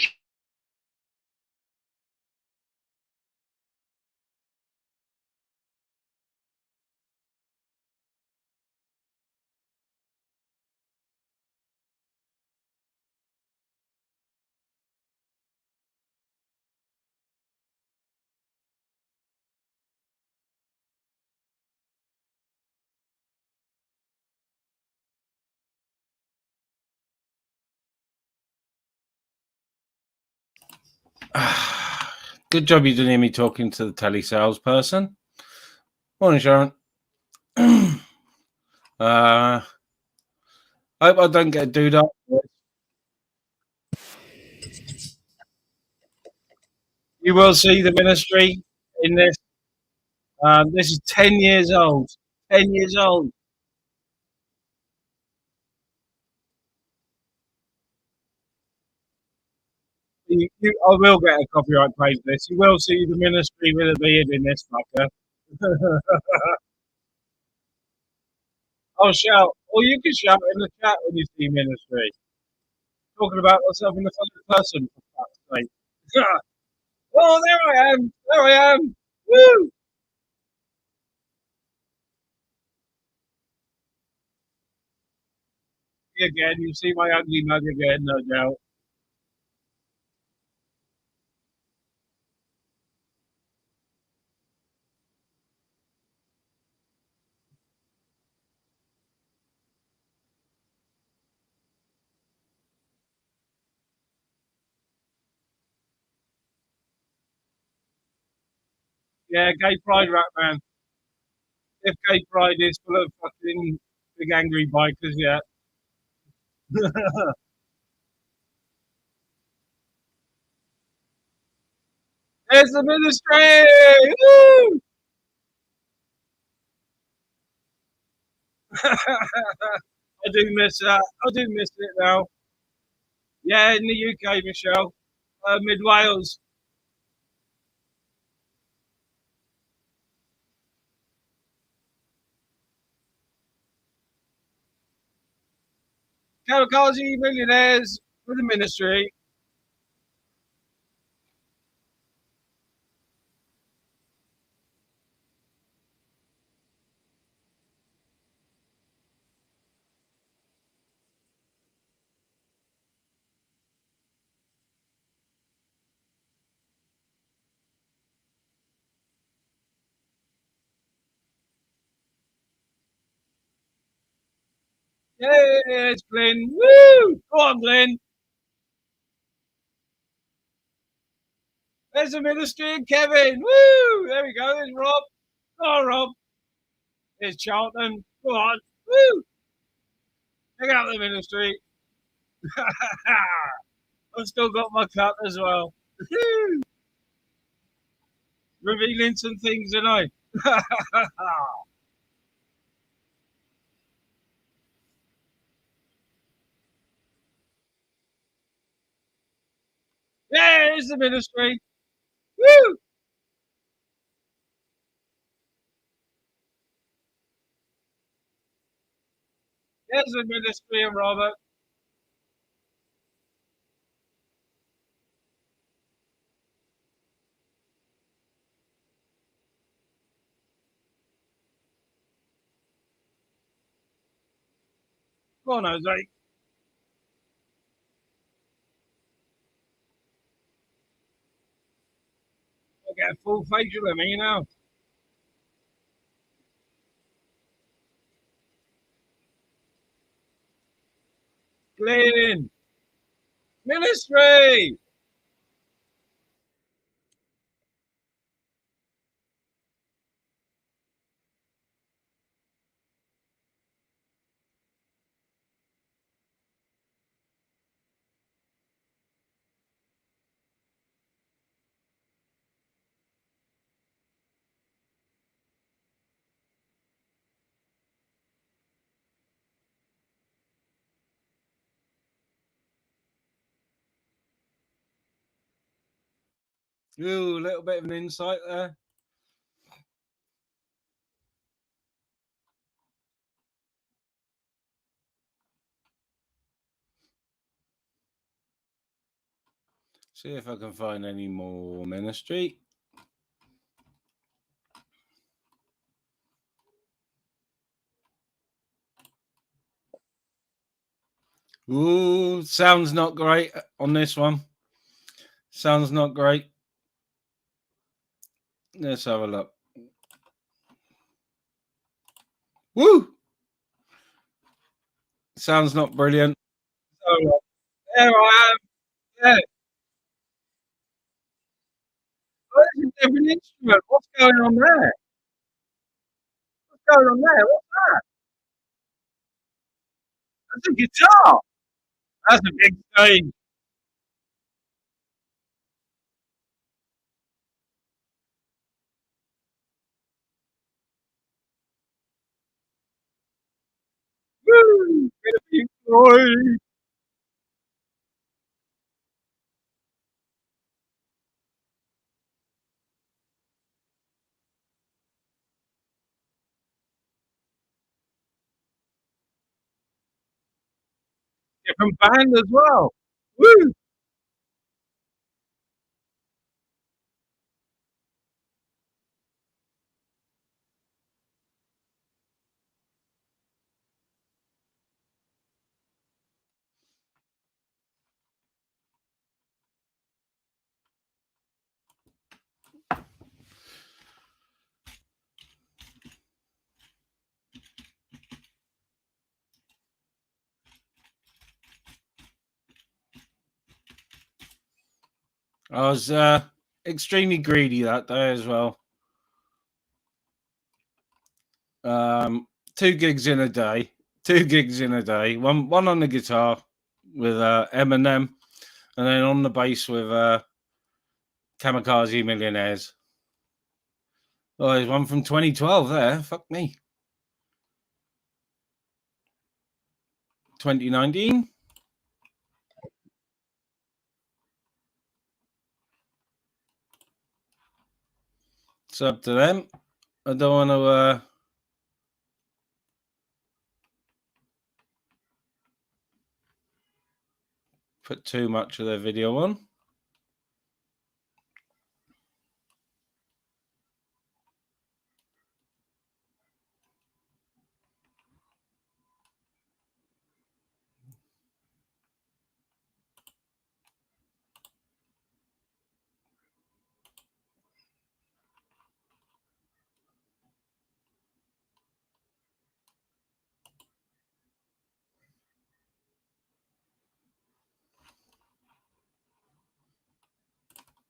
Good job you didn't hear me talking to the telesales person. Morning, Sharon. Hope I don't get dooed up. You will see the ministry in this. This is 10 years old. 10 years old. I will get a copyright claim for this. You will see the ministry with a beard in this fucker. I'll shout. Or you can shout in the chat when you see ministry. Talking about myself in the third person, for fuck's sake. Oh, there I am. There I am. Woo! Again, you see my ugly mug again, no doubt. Yeah, gay pride rap, man. If gay pride is full of fucking big angry bikers, yeah. There's the ministry! Woo! I do miss that. I do miss it now. Yeah, in the UK, Michelle. Mid Wales. Kamikaze millionaires for the ministry. Yeah, it's Glenn. Woo! Go on, Glenn. There's the ministry and Kevin. Woo! There we go. There's Rob. Go on, Rob. There's Charlton. Go on. Woo! Check out the ministry. I've still got my cut as well. Revealing some things tonight. Yeah, there's the ministry. Woo! There's the ministry and Robert. Go on, Jose. I'll get a full facial of me now. Clean. Ministry. Ooh, a little bit of an insight there. See if I can find any more ministry. Ooh, sounds not great on this one. Sounds not great. Let's have a look. Woo! Sounds not brilliant. So, there I am. Yeah. Oh, it's a different instrument. What's going on there? What's going on there? What's that? That's a guitar. That's a big stage. Woo! Bit of Pink Floyd. Different band as well. Woo! I was extremely greedy that day as well. 2 gigs in a day. 2 gigs in a day. One on the guitar with Eminem, and then on the bass with Kamikaze Millionaires. Oh, there's one from 2012 there. Fuck me. 2019. It's up to them. I don't want to put too much of their video on.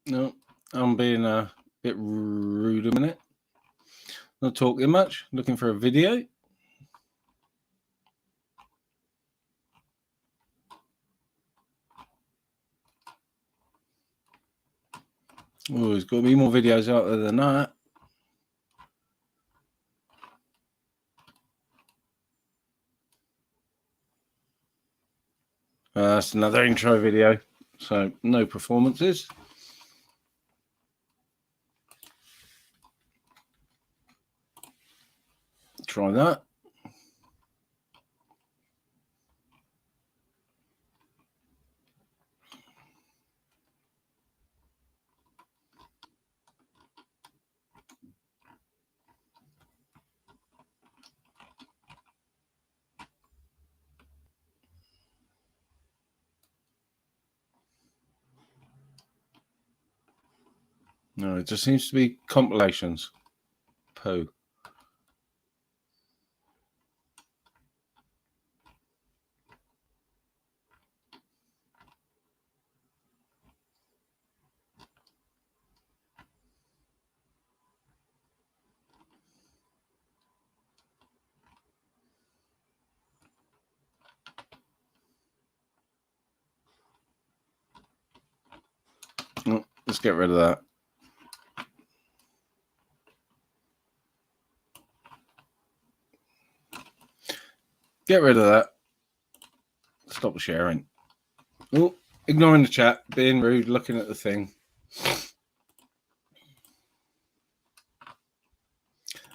No, I'm being a bit rude a minute. Not talking much. Looking for a video. Oh, there's got to be more videos out there than that. That's another intro video. So no performances. Try that. No, it just seems to be compilations. Poo. Let's get rid of that. Get rid of that. Stop sharing. Oh, ignoring the chat, being rude, looking at the thing.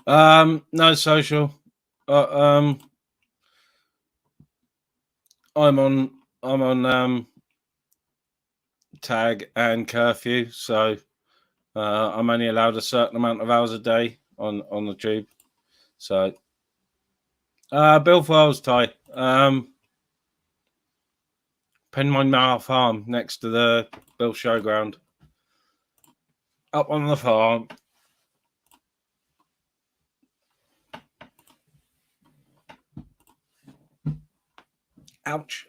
No social. I'm on tag and curfew, so I'm only allowed a certain amount of hours a day on the tube. So Bill Files Ty. Penmine Manor Farm next to the Bill Showground. Up on the farm. Ouch.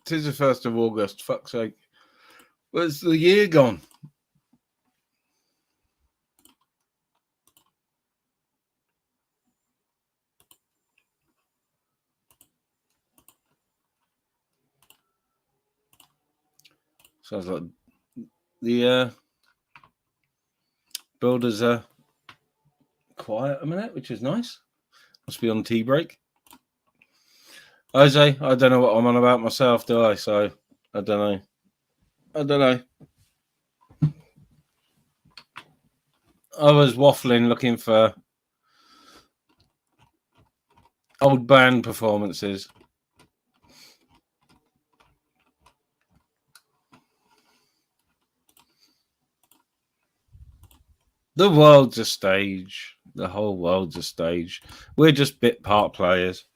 It is the 1st of August. Fuck's sake. Where's the year gone? Sounds like the builders are quiet a minute, which is nice. Must be on tea break. Jose, I don't know what I'm on about myself, do I? So I don't know. I was waffling looking for old band performances. The world's a stage. The whole world's a stage. We're just bit part players.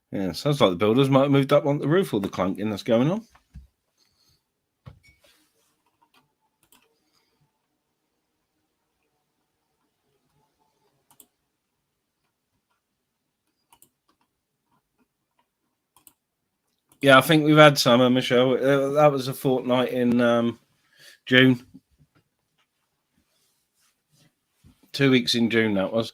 Yeah, sounds like the builders might have moved up on the roof, all the clunking that's going on. Yeah, I think we've had summer, Michelle. That was a fortnight in June. 2 weeks in June, that was.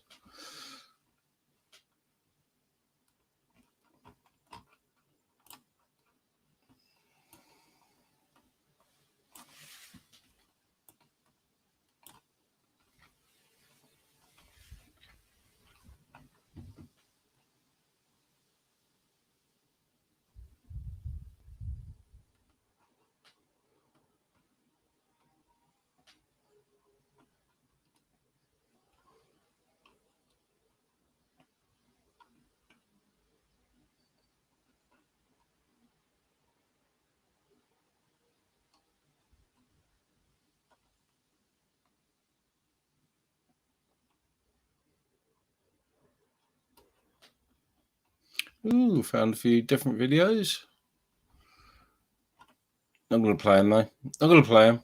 Ooh, found a few different videos. I'm going to play them, though. I'm going to play them.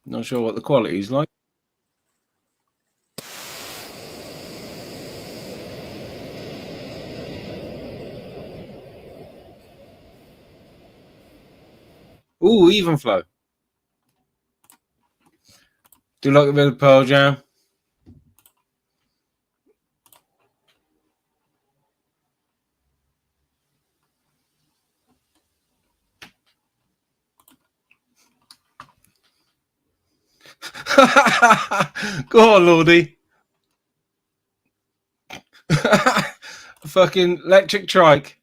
Not sure what the quality is like. Ooh, even flow. Do you like a bit of Pearl Jam? Go on, Lordy. Fucking electric trike.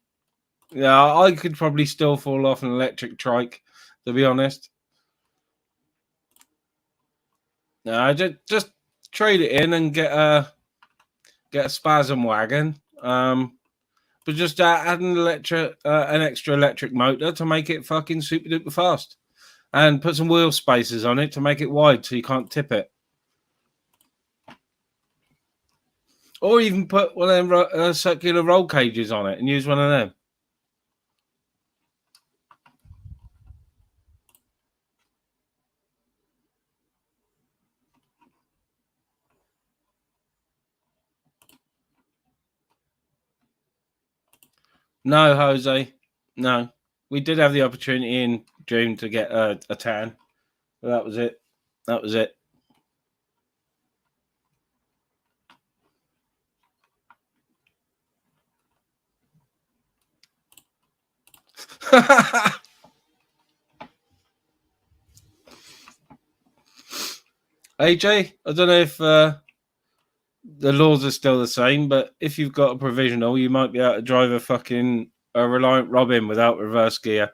Yeah, I could probably still fall off an electric trike, to be honest. No, just trade it in and get a Spasm wagon. But just add an extra electric motor to make it fucking super duper fast, and put some wheel spacers on it to make it wide so you can't tip it. Or even put one of them circular roll cages on it and use one of them. No, Jose. No. We did have the opportunity in June to get a tan. But that was it. That was it. AJ, I don't know if the laws are still the same, but if you've got a provisional, you might be able to drive a Reliant Robin without reverse gear,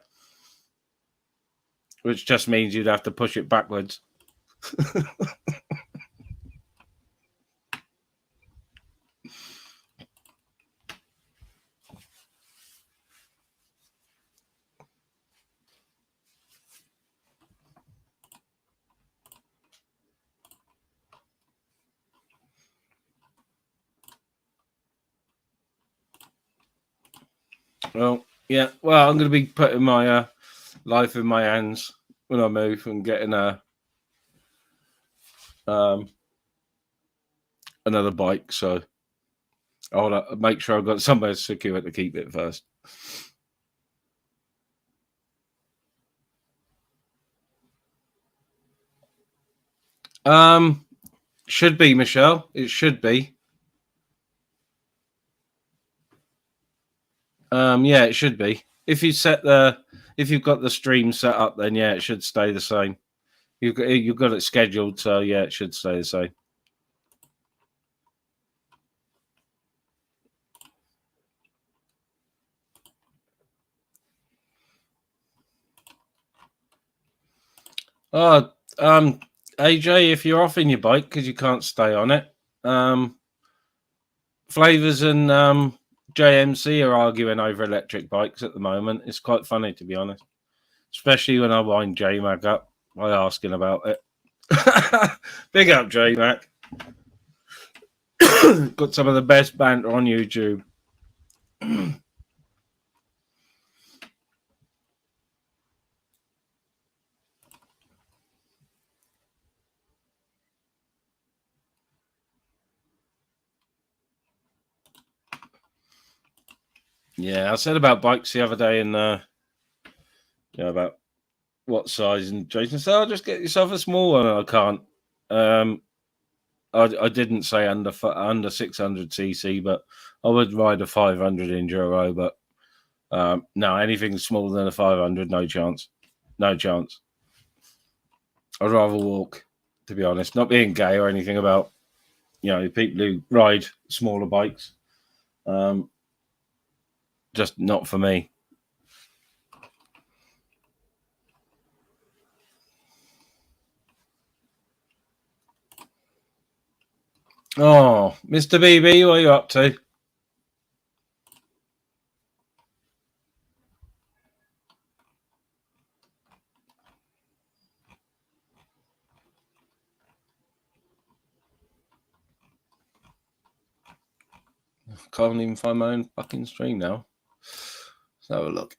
which just means you'd have to push it backwards. Well, yeah. Well, I'm going to be putting my life in my hands when I move and getting another bike. So I'll make sure I've got somewhere secure to keep it first. Should be, Michelle. It should be. Yeah, it should be. If you've got the stream set up, then yeah, it should stay the same. You've got it scheduled, so yeah, it should stay the same. Oh, AJ, if you're off in your bike because you can't stay on it, Flavors and JMC are arguing over electric bikes at the moment. It's quite funny, to be honest, especially when I wind J-Mac up by asking about it. Big up, J-Mac. Got some of the best banter on YouTube. Yeah, I said about bikes the other day, and about what size, and Jason said, "Oh, just get yourself a small one." I can't. I didn't say under 600 cc, but I would ride a 500 enduro. But no, anything smaller than a 500, no chance. No chance. I'd rather walk, to be honest. Not being gay or anything about people who ride smaller bikes. Just not for me. Oh, Mr. BB, what are you up to? Can't even find my own fucking stream now. Let's have a look.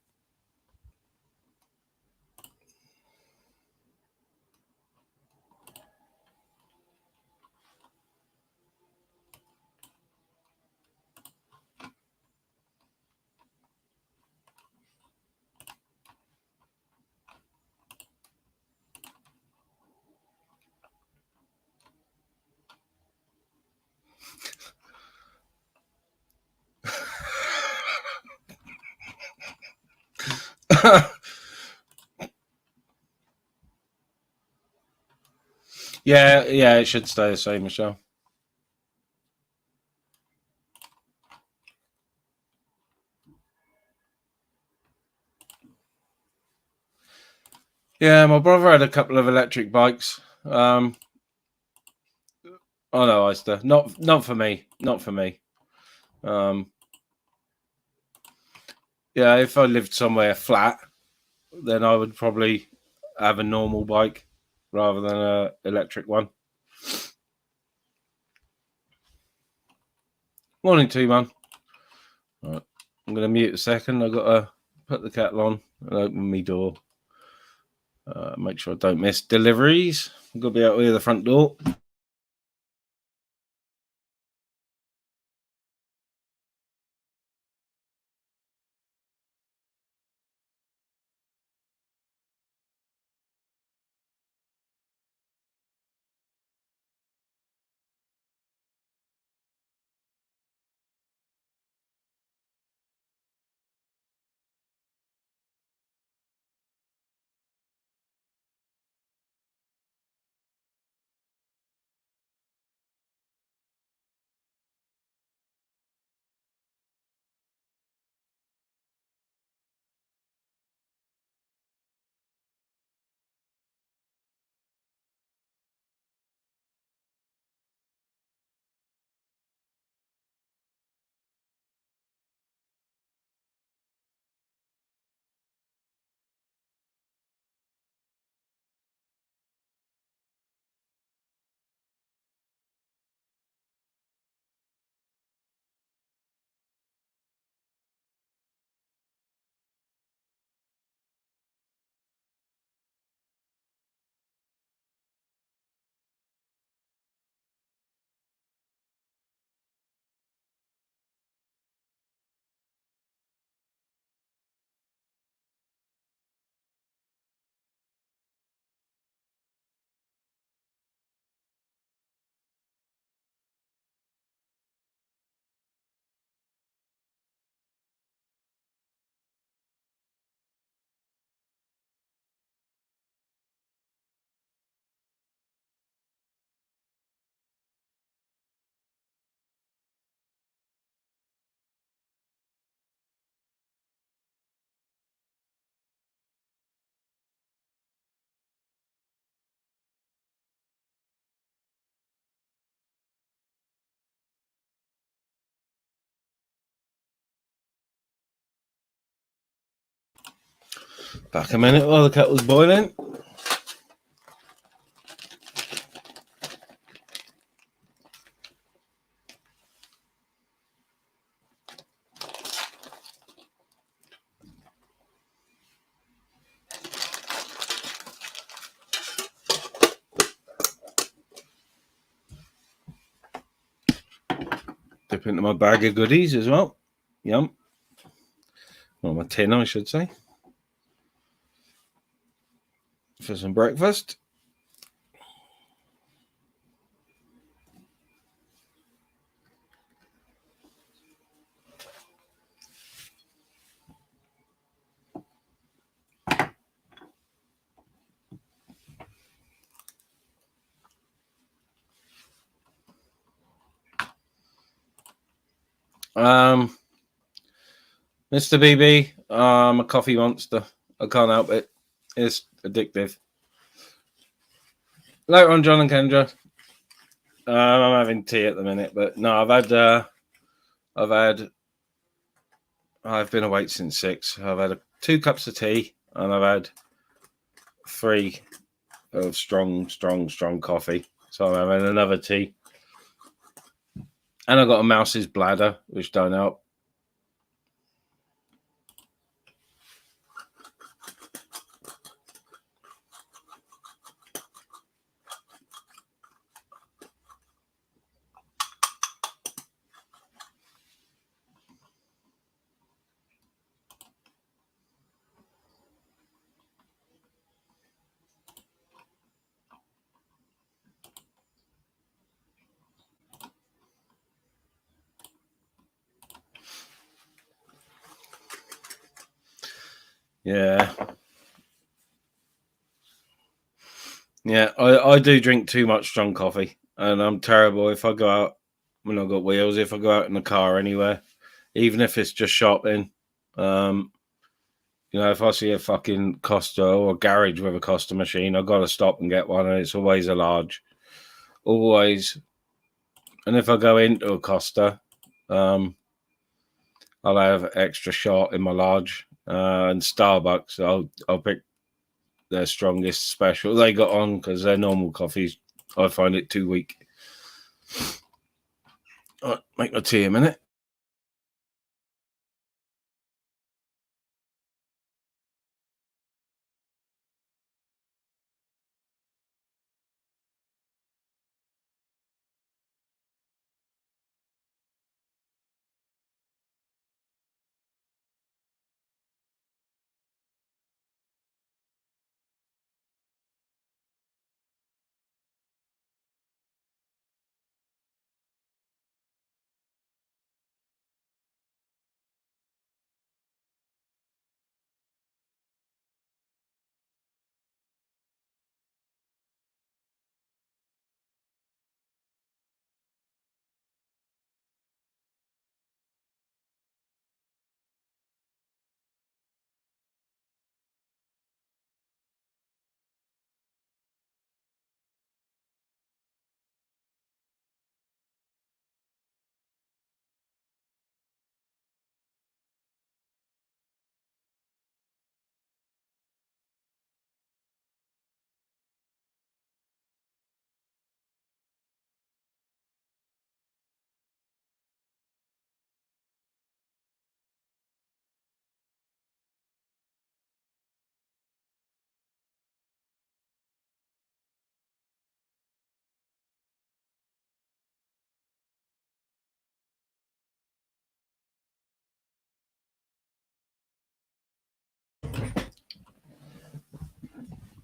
Yeah, it should stay the same, Michelle. Yeah, my brother had a couple of electric bikes. Oh no, Oyster. Not for me. Not for me. Yeah, if I lived somewhere flat, then I would probably have a normal bike rather than an electric one. Morning to you, man. Right. I'm going to mute a second. I've got to put the kettle on and open my door. Make sure I don't miss deliveries. I've got to be out here the front door. Back a minute while the kettle's boiling. Dip into my bag of goodies as well. Yum. Well, my tin, I should say. For some breakfast. Mr. BB, I'm a coffee monster. I can't help it. It's addictive. Later on, John and Kendra. I'm having tea at the minute, but no, I've been awake since 6. I've had 2 cups of tea and I've had 3 of strong coffee. So I'm having another tea. And I've got a mouse's bladder, which don't help. Yeah, I do drink too much strong coffee, and I'm terrible if I go out when I've got wheels. If I go out in the car anywhere, even if it's just shopping, if I see a fucking Costa or a garage with a Costa machine, I've got to stop and get one, and it's always a large, always. And if I go into a Costa, I'll have extra shot in my large, and Starbucks, I'll pick their strongest special they got on, because their normal coffees, I find it too weak. All right, make my tea a minute.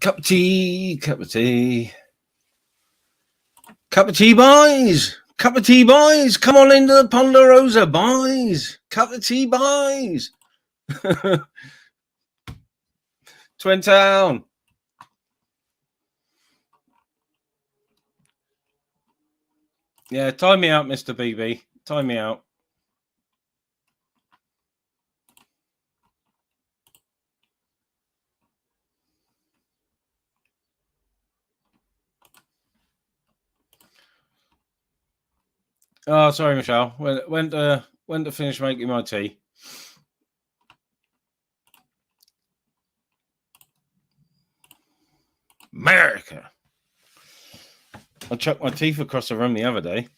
Cup of tea, cup of tea. Cup of tea, boys. Cup of tea, boys. Come on into the Ponderosa, boys. Cup of tea, boys. Twin Town. Yeah, time me out, Mr. BB. Time me out. Oh, sorry, Michelle. Went to finish making my tea. America. I chucked my teeth across the room the other day.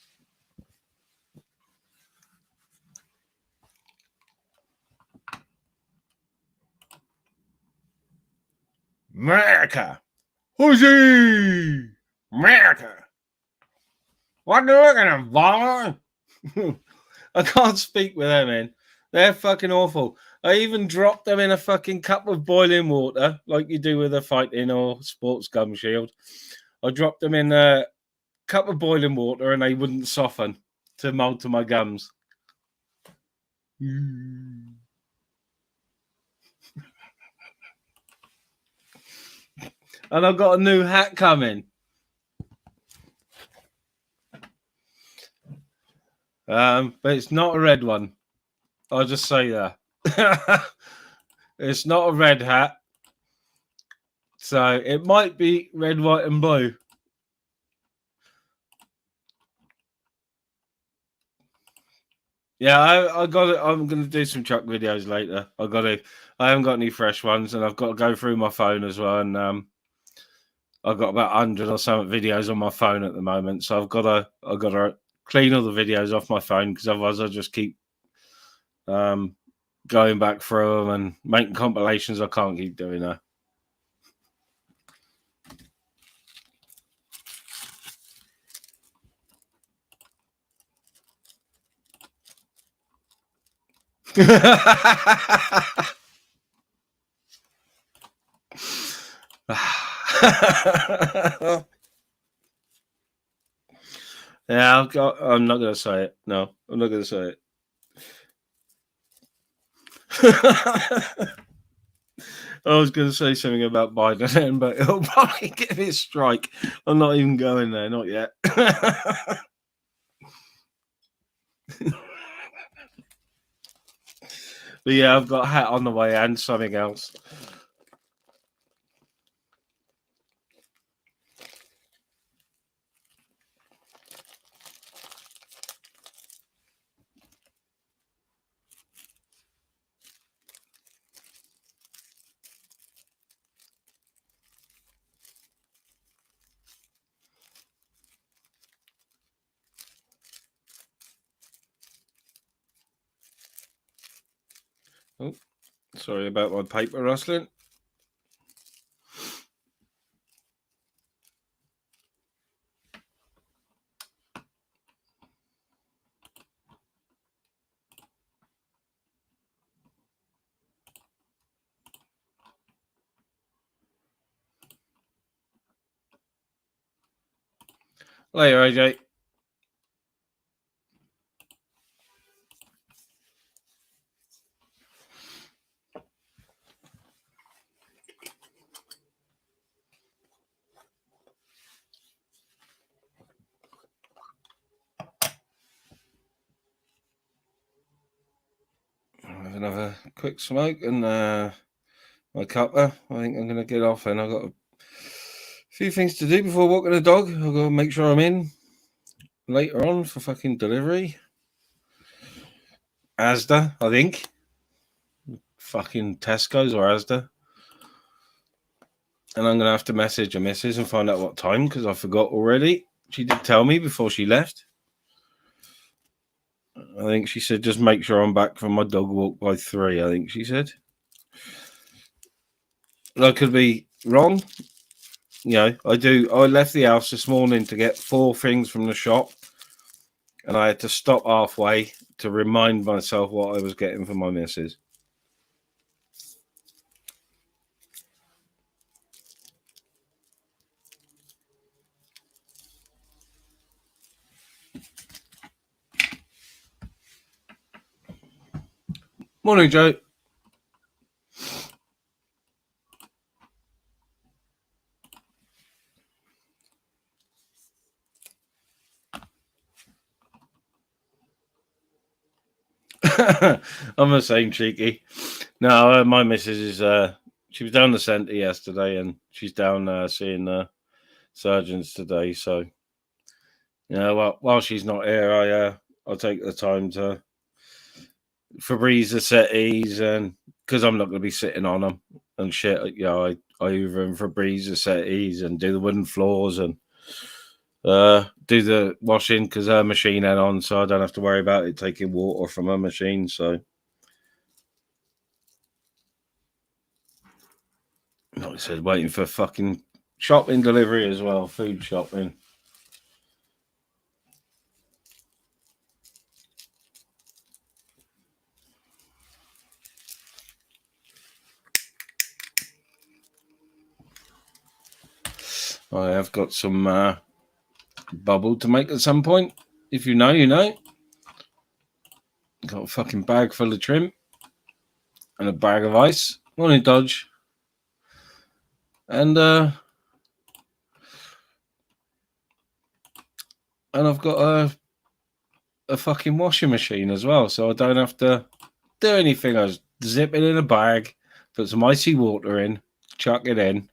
America. Who's he? America. What are you looking at, boy? I can't speak with them, man. They're fucking awful. I even dropped them in a fucking cup of boiling water, like you do with a fighting or sports gum shield. I dropped them in a cup of boiling water and they wouldn't soften to mold to my gums. And I've got a new hat coming. But it's not a red one. I'll just say that. It's not a red hat. So it might be red, white, and blue. Yeah, I got it. I'm going to do some truck videos later. I haven't got any fresh ones, and I've got to go through my phone as well. And I've got about 100 or something videos on my phone at the moment, so I've got to clean all the videos off my phone because otherwise I'll just keep going back through them and making compilations. I can't keep doing that. Yeah, I'm not going to say it. No, I'm not going to say it. I was going to say something about Biden then, but it'll probably give me a strike. I'm not even going there, not yet. But yeah, I've got a hat on the way and something else. Sorry about my paper rustling. Later, AJ. I'll have another quick smoke and my cuppa. I think I'm going to get off, and I've got a few things to do before walking the dog. I've got to make sure I'm in later on for fucking delivery. Asda, I think. Fucking Tesco's or Asda. And I'm going to have to message a missus and find out what time, because I forgot already. She did tell me before she left. I think she said just make sure I'm back from my dog walk by 3, I think she said. I could be wrong. You know, I left the house this morning to get 4 things from the shop, and I had to stop halfway to remind myself what I was getting for my missus. Morning, Joe. I'm the same, cheeky. No, my missus is she was down the centre yesterday, and she's down seeing surgeons today. So, you know, while she's not here, I'll take the time to Febreze the settees, and because I'm not going to be sitting on them and shit. You know, I hoover and Febreze the settees and do the wooden floors and do the washing because her machine had on, so I don't have to worry about it taking water from her machine. So, like I said, waiting for fucking shopping delivery as well, food shopping. I have got some bubble to make at some point. If you know, you know. Got a fucking bag full of trim and a bag of ice. Morning, Dodge. And I've got a fucking washing machine as well, so I don't have to do anything. I just zip it in a bag, put some icy water in, chuck it in,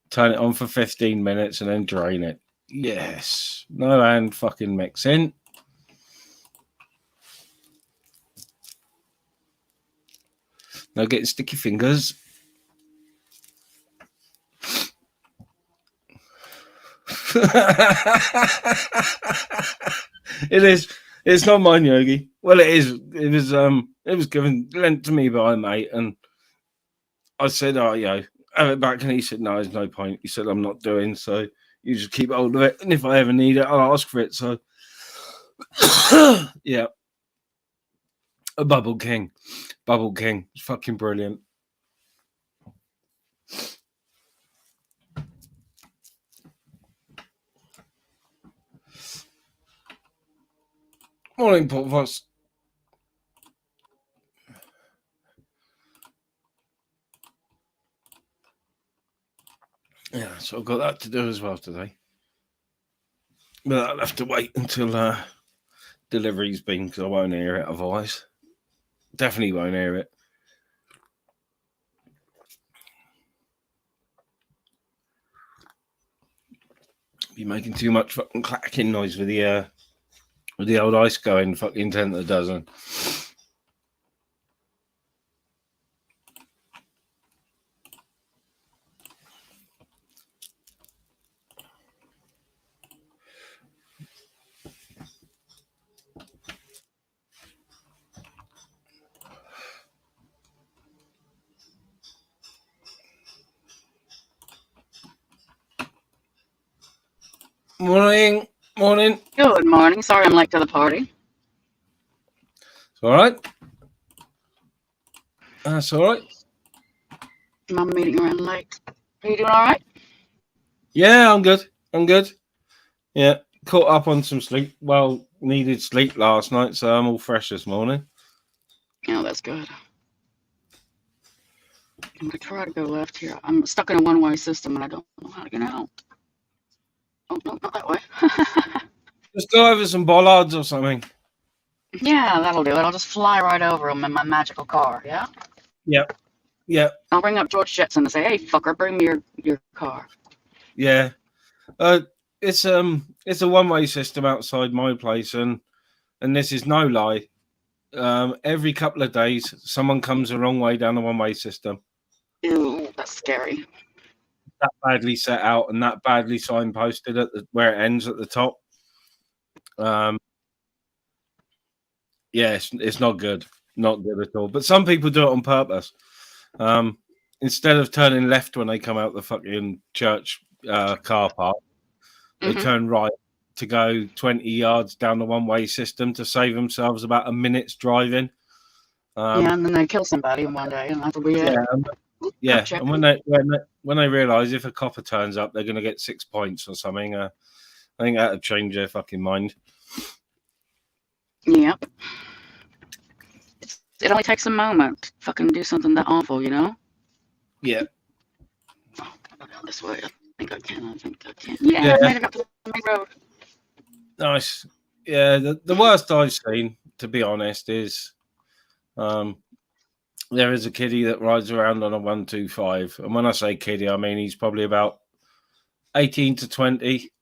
turn it on for 15 minutes, and then drain it. Yes. No hand fucking mixing. No getting sticky fingers. It is. It's not mine, Yogi. Well, it is. It was lent to me by a mate, and I said, "Oh, you know, have it back." And he said, "No, there's no point." He said, "I'm not doing so. You just keep hold of it, and if I ever need it, I'll ask for it." So, yeah, a Bubble King. It's fucking brilliant. Morning, Portvoss. Yeah, so I've got that to do as well today. But I'll have to wait until delivery's been, because I won't hear it otherwise. Definitely won't hear it. Be making too much fucking clacking noise with the old ice going fucking 10 to the dozen. Morning. Good morning. Sorry I'm late to the party. It's all right. That's all right. My meeting ran late. Are you doing all right? Yeah, I'm good. Yeah, caught up on some sleep. Well, needed sleep last night, so I'm all fresh this morning. Oh, that's good. I'm gonna try to go left here. I'm stuck in a one-way system and I don't know how to get out. Oh no, not that way. Just go over some bollards or something. Yeah, that'll do it. I'll just fly right over them in my magical car. Yeah. Yep. I'll ring up George Jetson and say, "Hey, fucker, bring me your car." Yeah. It's a one-way system outside my place, and this is no lie. Every couple of days, someone comes the wrong way down the one-way system. Ew, that's scary. That badly set out and that badly signposted at where it ends at the top. Yeah, it's not good at all. But some people do it on purpose. Instead of turning left when they come out the fucking church car park, they turn right to go 20 yards down the one-way system to save themselves about a minute's driving. Yeah, and then they kill somebody in one day, and that'll be it. Yeah, and when they realise if a copper turns up, they're going to get 6 points or something. I think that'll change their fucking mind. Yep. It only takes a moment to fucking do something that awful, you know? Yeah. Oh, I'll go this way. I think I can. Yeah, I made it up to the main road. Nice. Yeah, the worst I've seen, to be honest, is there is a kiddie that rides around on a 125. And when I say kiddie, I mean he's probably about 18 to 20.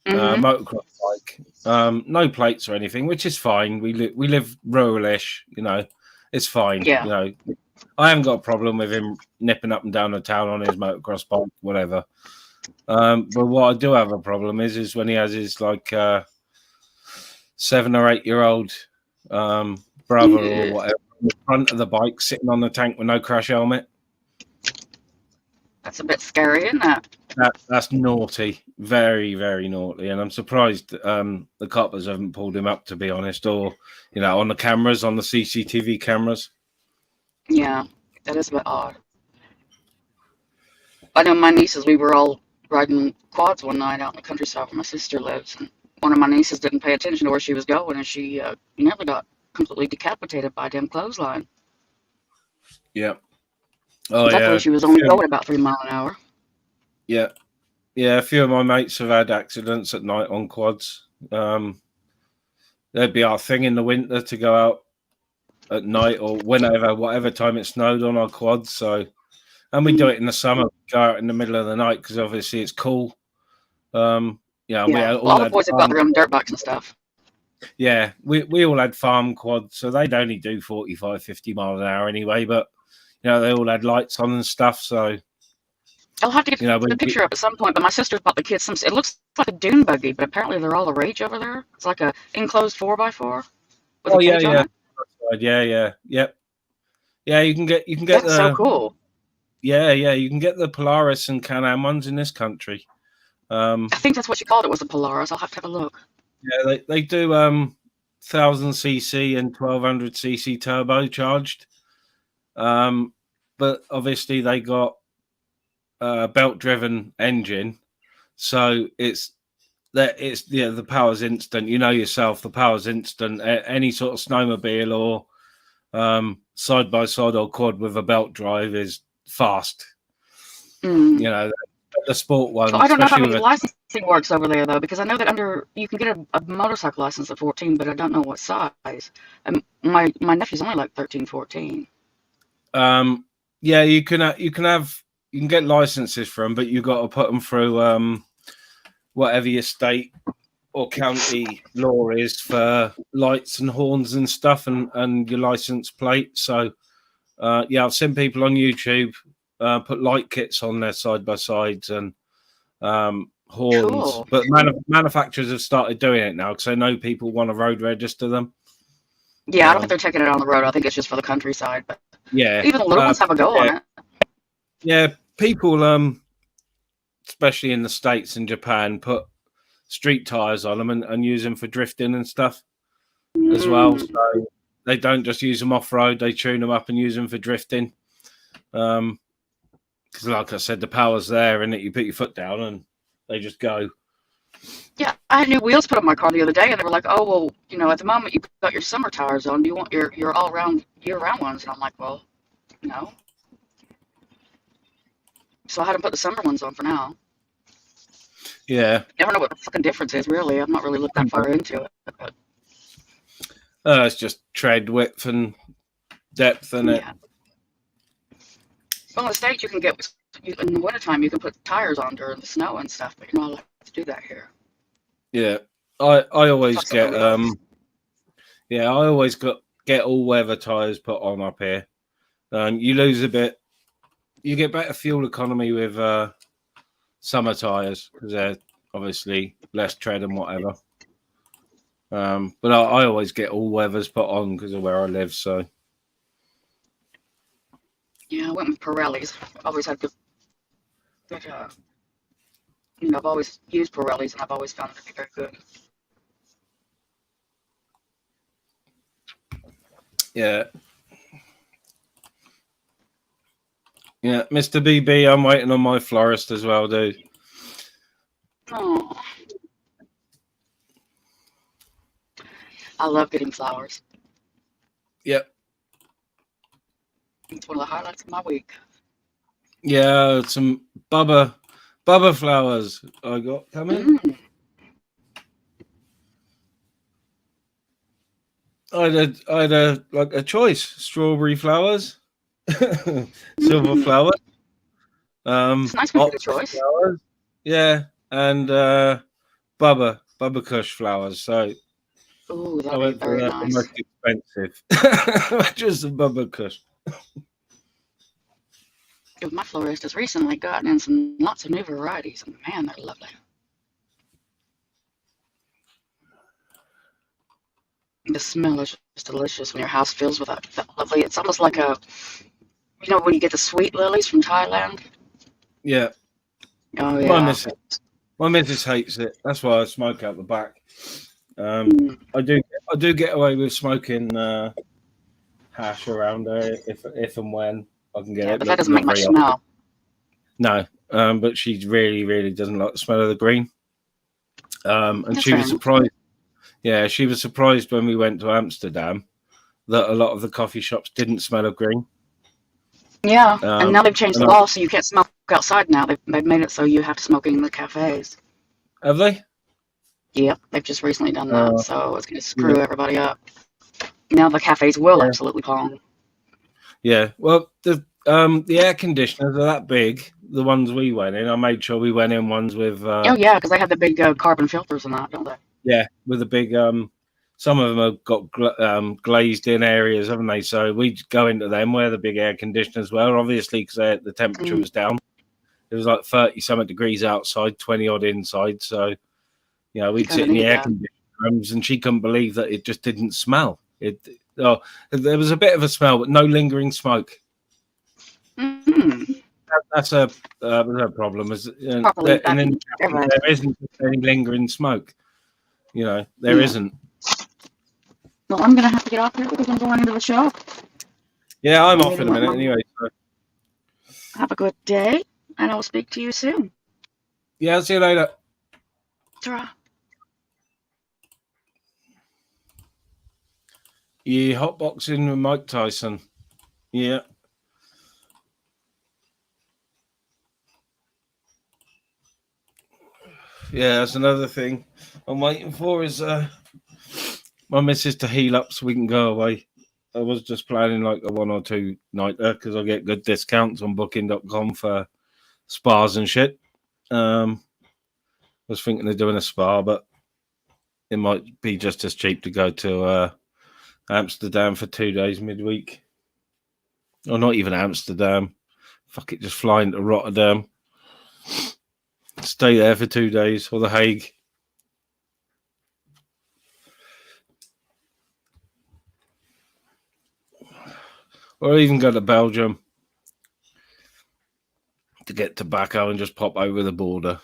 Motocross bike, no plates or anything, which is fine. We live rural-ish, you know, it's fine. Yeah. You know, I haven't got a problem with him nipping up and down the town on his motocross bike, whatever. But what I do have a problem is when he has his like 7 or 8 year old brother or whatever in the front of the bike, sitting on the tank with no crash helmet. That's a bit scary, isn't it? That's naughty, very, very naughty, and I'm surprised the coppers haven't pulled him up, to be honest, or you know, on the cameras, on the CCTV cameras. Yeah, that is a bit odd. I know my nieces, we were all riding quads one night out in the countryside where my sister lives, and one of my nieces didn't pay attention to where she was going, and she nearly got completely decapitated by a damn clothesline. Yeah. Oh, luckily, yeah. she was only going about 3 miles an hour. Yeah. Yeah, a few of my mates have had accidents at night on quads. There'd be our thing in the winter to go out at night or whatever time it snowed on our quads. So, and we do it in the summer, go out in the middle of the night because obviously it's cool. All the boys have got their own dirt bikes and stuff. Yeah, we all had farm quads, so they'd only do 45, 50 miles an hour anyway, but you know, they all had lights on and stuff, so I'll have to get the picture up at some point, but my sister's bought the kids some. It looks like a dune buggy, but apparently they're all the rage over there. It's like a enclosed 4x4. Oh yeah. Yeah, you can get That's so cool. Yeah, you can get the Polaris and Can-Am ones in this country. I think that's what she called it, was a Polaris. I'll have to have a look. Yeah, they do 1000cc and 1200cc turbocharged. But obviously they got a belt-driven engine, so the power's instant. You know yourself, the power's instant. Any sort of snowmobile or side-by-side or quad with a belt drive is fast. You know, the sport one. I don't know how many licensing works over there though, because I know that you can get a motorcycle license at 14, but I don't know what size. And my nephew's only like 13, 14. Yeah, you can get licenses for them, but you got to put them through whatever your state or county law is for lights and horns and stuff, and your license plate. So yeah, I've seen people on YouTube put light kits on their side by sides and horns. Cool. But manufacturers have started doing it now because I know people want to road register them. Yeah, I don't think they're taking it on the road. I think it's just for the countryside. But yeah, even the little ones have a go on it. Yeah, people, especially in the States and Japan, put street tires on them and use them for drifting and stuff as well. So they don't just use them off road; they tune them up and use them for drifting. Because, like I said, the power's there, and you put your foot down and they just go. Yeah, I had new wheels put on my car the other day, and they were like, "Oh, well, you know, at the moment you've got your summer tires on. Do you want your all round year-round ones?" And I'm like, "Well, no." So I had to put the summer ones on for now. Yeah, You never know what the fucking difference is, really. I've not really looked that far into it. But it's just tread width and depth, and it. Well, in the States, you can get in the wintertime, you can put tires on during the snow and stuff, but you're not allowed to do that here. Yeah, I always get I always get all weather tires put on up here. You lose a bit, you get better fuel economy with summer tires because they're obviously less tread and whatever. But I always get all weathers put on because of where I live. So yeah, I went with Pirellis. I've always had good you know, I've always used Pirellis, and I've always found it to be very good. Yeah. Yeah, Mr. BB, I'm waiting on my florist as well, dude. Oh, I love getting flowers. Yep. It's one of the highlights of my week. Yeah, some Bubba flowers I got coming. I had a choice: strawberry flowers, silver flowers. It's nice to get a choice. Flowers. Yeah, and Bubba Kush flowers. So ooh, I went for very the nice. most expensive, which was the Bubba Kush. My florist has recently gotten in lots of new varieties, and man, they're lovely. The smell is just delicious when your house fills with that lovely. It's almost like you know, when you get the sweet lilies from Thailand. Yeah. Oh yeah. My missus hates it. That's why I smoke out the back. I do get away with smoking hash around her if and when I can get it. But that doesn't make much smell. No, but she really, really doesn't like the smell of the green. And she was surprised. Yeah, she was surprised when we went to Amsterdam that a lot of the coffee shops didn't smell of green. Yeah, and now they've changed the law, so you can't smoke outside now. They've made it so you have to smoke in the cafes. Have they? Yep, they've just recently done that, so it's going to screw everybody up. Now the cafes will absolutely pong. Yeah, well, the air conditioners are that big. The ones we went in, I made sure we went in ones with. Oh yeah, because they have the big carbon filters and that, don't they? Yeah, with the big. Some of them have got glazed in areas, haven't they? So we go into them where the big air conditioners were, obviously, because the temperature was down. It was like 30-something degrees outside, 20 odd inside. So, you know, we'd sit in the air conditioning rooms, and she couldn't believe that it just didn't smell. There was a bit of a smell, but no lingering smoke. Mm-hmm. That's a problem. There isn't any lingering smoke. You know, there isn't. Well, I'm going to have to get off here because I'm going into the show. Yeah, I'm off in a minute anyway. So. Have a good day, and I'll speak to you soon. Yeah, I'll see you later. Ta-ra. Yeah, hotboxing with Mike Tyson. Yeah. Yeah, that's another thing I'm waiting for is my missus to heal up so we can go away. I was just planning like a 1 or 2 nighter because I get good discounts on booking.com for spas and shit. I was thinking of doing a spa, but it might be just as cheap to go to Amsterdam for 2 days midweek. Or not even Amsterdam. Fuck it, just flying to Rotterdam. Stay there for 2 days, or The Hague. Or even go to Belgium to get tobacco and just pop over the border.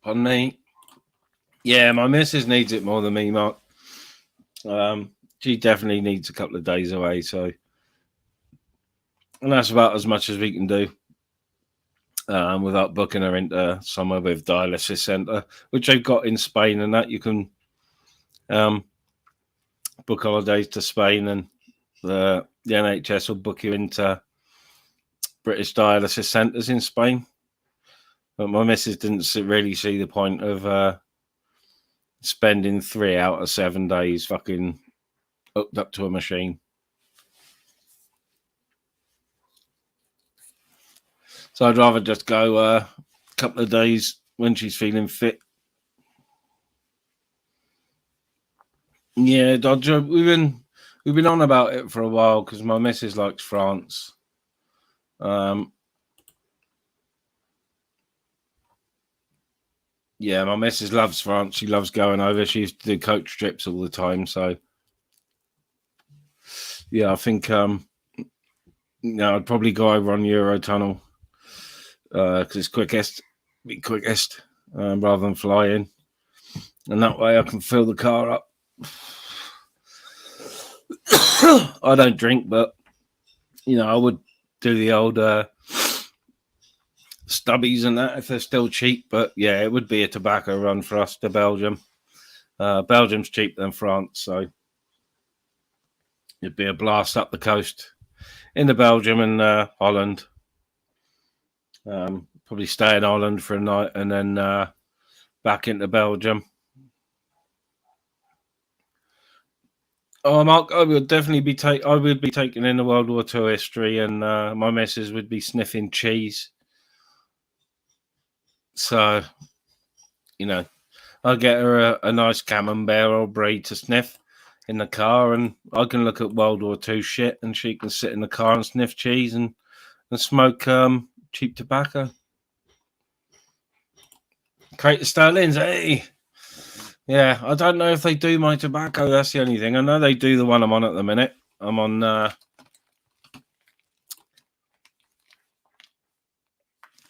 On me. Yeah, my missus needs it more than me, Mark. She definitely needs a couple of days away, so and that's about as much as we can do without booking her into somewhere with dialysis centre, which they've got in Spain, and that you can book holidays to Spain, and the NHS will book you into British dialysis centres in Spain. But my missus didn't really see the point of spending 3 out of 7 days fucking hooked up to a machine. So I'd rather just go a couple of days when she's feeling fit. Yeah, Dodger, we've been on about it for a while because my missus likes France. Yeah, my missus loves France. She loves going over. She used to do coach trips all the time. So, yeah, I think I'd probably go over on Eurotunnel because it's quickest, rather than flying. And that way I can fill the car up. I don't drink, but, I would do the old stubbies and that if they're still cheap. But, yeah, it would be a tobacco run for us to Belgium. Belgium's cheaper than France, so it'd be a blast up the coast into Belgium and Holland. Probably stay in Holland for a night and then back into Belgium. Oh, Mark, I would definitely be taking in the World War II history, and my missus would be sniffing cheese. So, I'll get her a nice camembert or brie to sniff in the car, and I can look at World War II shit, and she can sit in the car and sniff cheese and smoke cheap tobacco. Crater Sterlings, hey! Yeah, I don't know if they do my tobacco. That's the only thing. I know they do the one I'm on at the minute. I'm on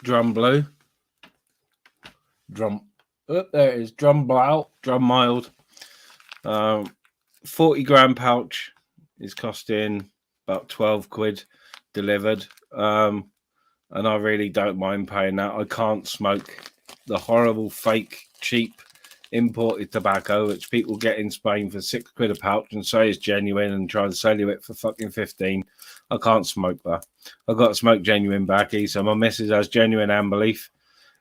Drum Blue. There it is. Drum Mild. 40-gram pouch is costing about 12 quid delivered. And I really don't mind paying that. I can't smoke the horrible, fake, cheap imported tobacco which people get in Spain for 6 quid a pouch and say it's genuine and try and sell you it for fucking 15. I can't smoke that. I've got to smoke genuine baccy. So my missus has genuine Amber Leaf.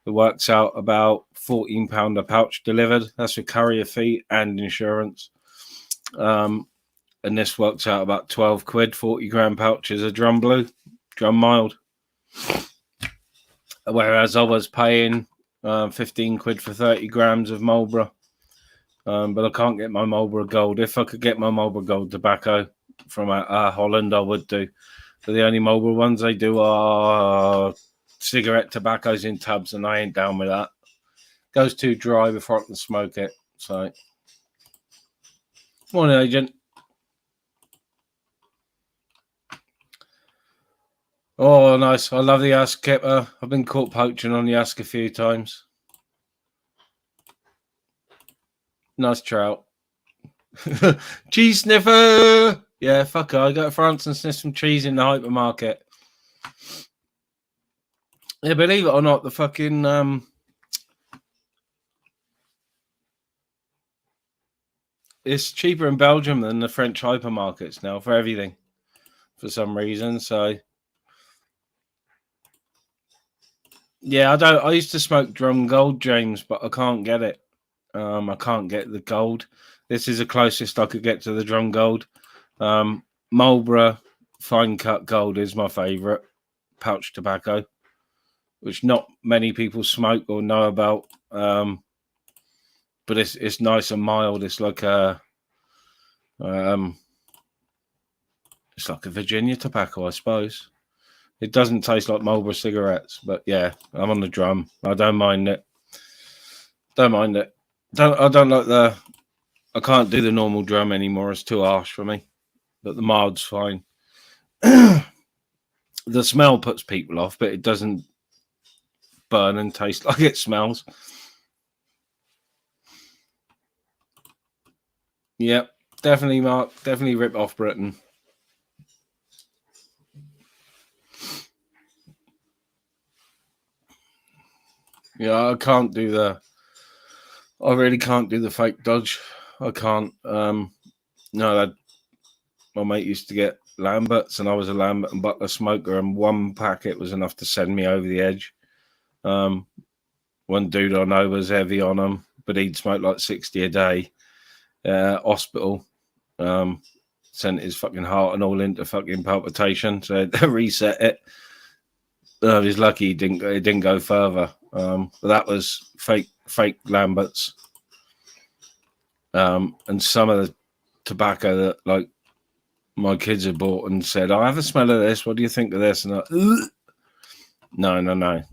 It works out about £14 a pouch delivered. That's with courier fee and insurance. And this works out about 12 quid. 40-gram pouches of Drum Mild. Whereas I was paying 15 quid for 30 grams of Marlboro. But I can't get my Marlboro Gold. If I could get my Marlboro Gold tobacco from Holland, I would do. But the only Marlboro ones they do are cigarette tobaccos in tubs, and I ain't down with that. Goes too dry before I can smoke it. So, morning, Agent. Oh, nice. I love the Ask Kipper. I've been caught poaching on the Ask a few times. Nice trout. Cheese sniffer. Yeah, fuck it. I go to France and sniff some cheese in the hypermarket. Yeah, believe it or not, the fucking it's cheaper in Belgium than the French hypermarkets now for everything, for some reason. So yeah, I used to smoke Drum Gold, James, but I can't get it. I can't get the gold. This is the closest I could get to the Drum Gold. Marlboro Fine Cut Gold is my favourite pouch tobacco, which not many people smoke or know about. But it's nice and mild. It's like a Virginia tobacco, I suppose. It doesn't taste like Marlboro cigarettes, but yeah, I'm on the drum. I don't mind it. I don't like I can't do the normal drum anymore. It's too harsh for me. But the mild's fine. The smell puts people off, but it doesn't burn and taste like it smells. Yep, definitely, Mark. Definitely rip off Britain. Yeah, I can't do the. I really can't do the fake dodge. I can't. No, my mate used to get Lamberts, and I was a Lambert and Butler smoker, and one packet was enough to send me over the edge. One dude I know was heavy on him, but he'd smoke like 60 a day. Hospital. Sent his fucking heart and all into fucking palpitation, so they reset it. He's lucky it didn't go further. But that was fake Lamberts. And some of the tobacco that like my kids had bought and said, "I have a smell of this. What do you think of this?" And no.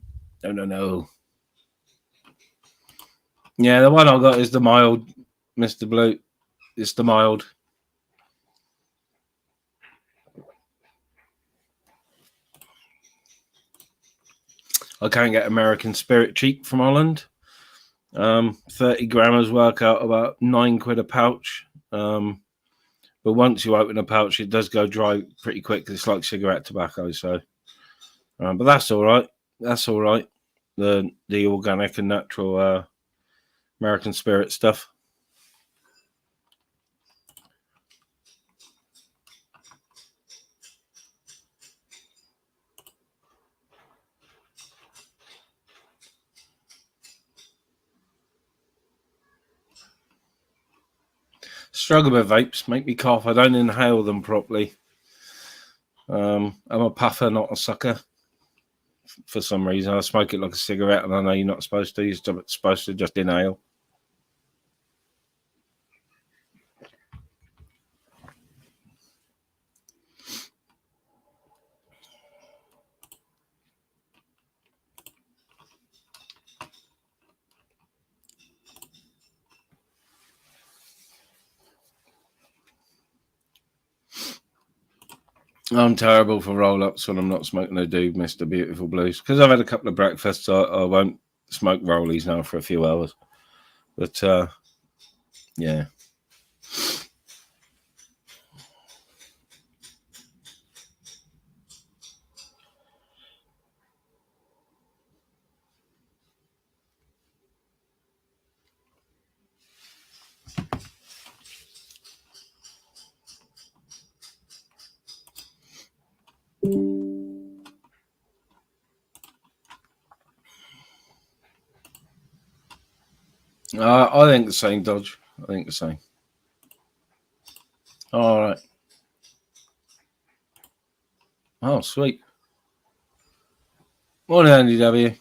Yeah, the one I got is the mild, Mr. Blue. It's the mild. I can't get American Spirit cheap from Holland. 30 grammars work out about £9 a pouch. But once you open a pouch, it does go dry pretty quick. It's like cigarette tobacco. So, but that's all right. That's all right. The organic and natural American Spirit stuff. Struggle with vapes, make me cough. I don't inhale them properly. I'm a puffer, not a sucker. For some reason, I smoke it like a cigarette, and I know you're not supposed to. You're supposed to just inhale. I'm terrible for roll-ups when I'm not smoking a doob, Mr. Beautiful Blues. Because I've had a couple of breakfasts, I won't smoke rollies now for a few hours. But, yeah. I think the same, Dodge. I think the same. All right. Oh, sweet. Morning, Andy W.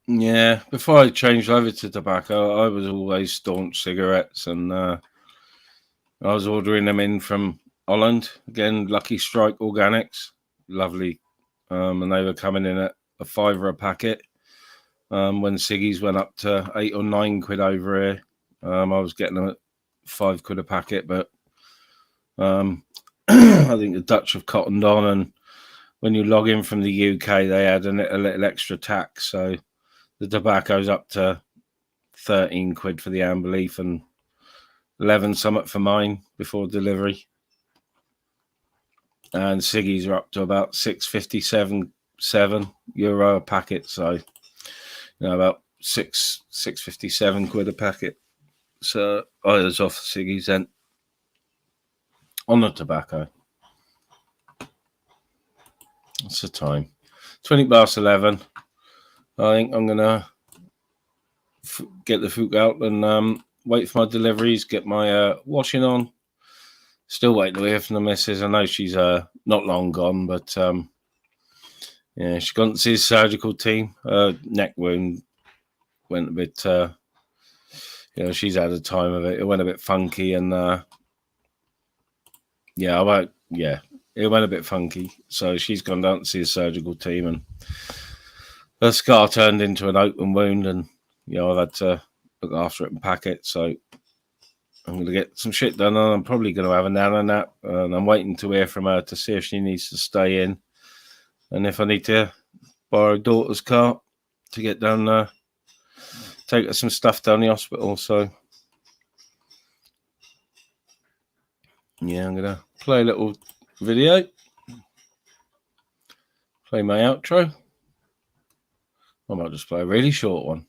Yeah, before I changed over to tobacco, I was always staunch cigarettes, and I was ordering them in from Holland. Again, Lucky Strike Organics. Lovely. And they were coming in at £5 a packet. When ciggies went up to £8 or £9 over here, I was getting them at £5 a packet. But I think the Dutch have cottoned on, and when you log in from the UK, they add a little extra tax. So the tobacco's up to £13 for the amber leaf and 11 something for mine before delivery. And ciggies are up to about €6.57 a packet. So, about £6.57 a packet. So I was off ciggies then on the tobacco. That's the time. 11:20. I think I'm gonna get the food out and wait for my deliveries. Get my washing on. Still waiting to hear from the missus. I know she's not long gone, but yeah, she's gone to see his surgical team. Neck wound went a bit. She's had a time of it. It went a bit funky, and it went a bit funky. So she's gone down to see his surgical team, and her scar turned into an open wound, and I've had to look after it and pack it. So I'm going to get some shit done, and I'm probably going to have a nana nap. And I'm waiting to hear from her to see if she needs to stay in, and if I need to borrow daughter's car. to get down, take her some stuff down the hospital. So, yeah, I'm going to play a little video. Play my outro. I might just play a really short one.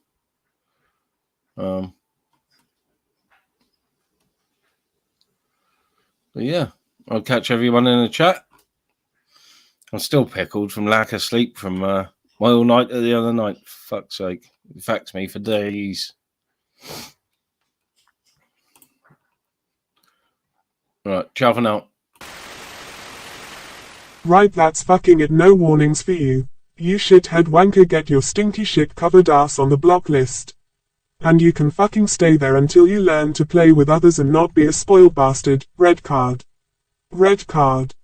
But yeah, I'll catch everyone in the chat. I'm still pickled from lack of sleep from my all night the other night. Fuck's sake. It affects me for days. Right, ciao for now. Right, that's fucking it. No warnings for you. You shithead wanker, get your stinky shit covered ass on the block list. And you can fucking stay there until you learn to play with others and not be a spoiled bastard. Red card. Red card.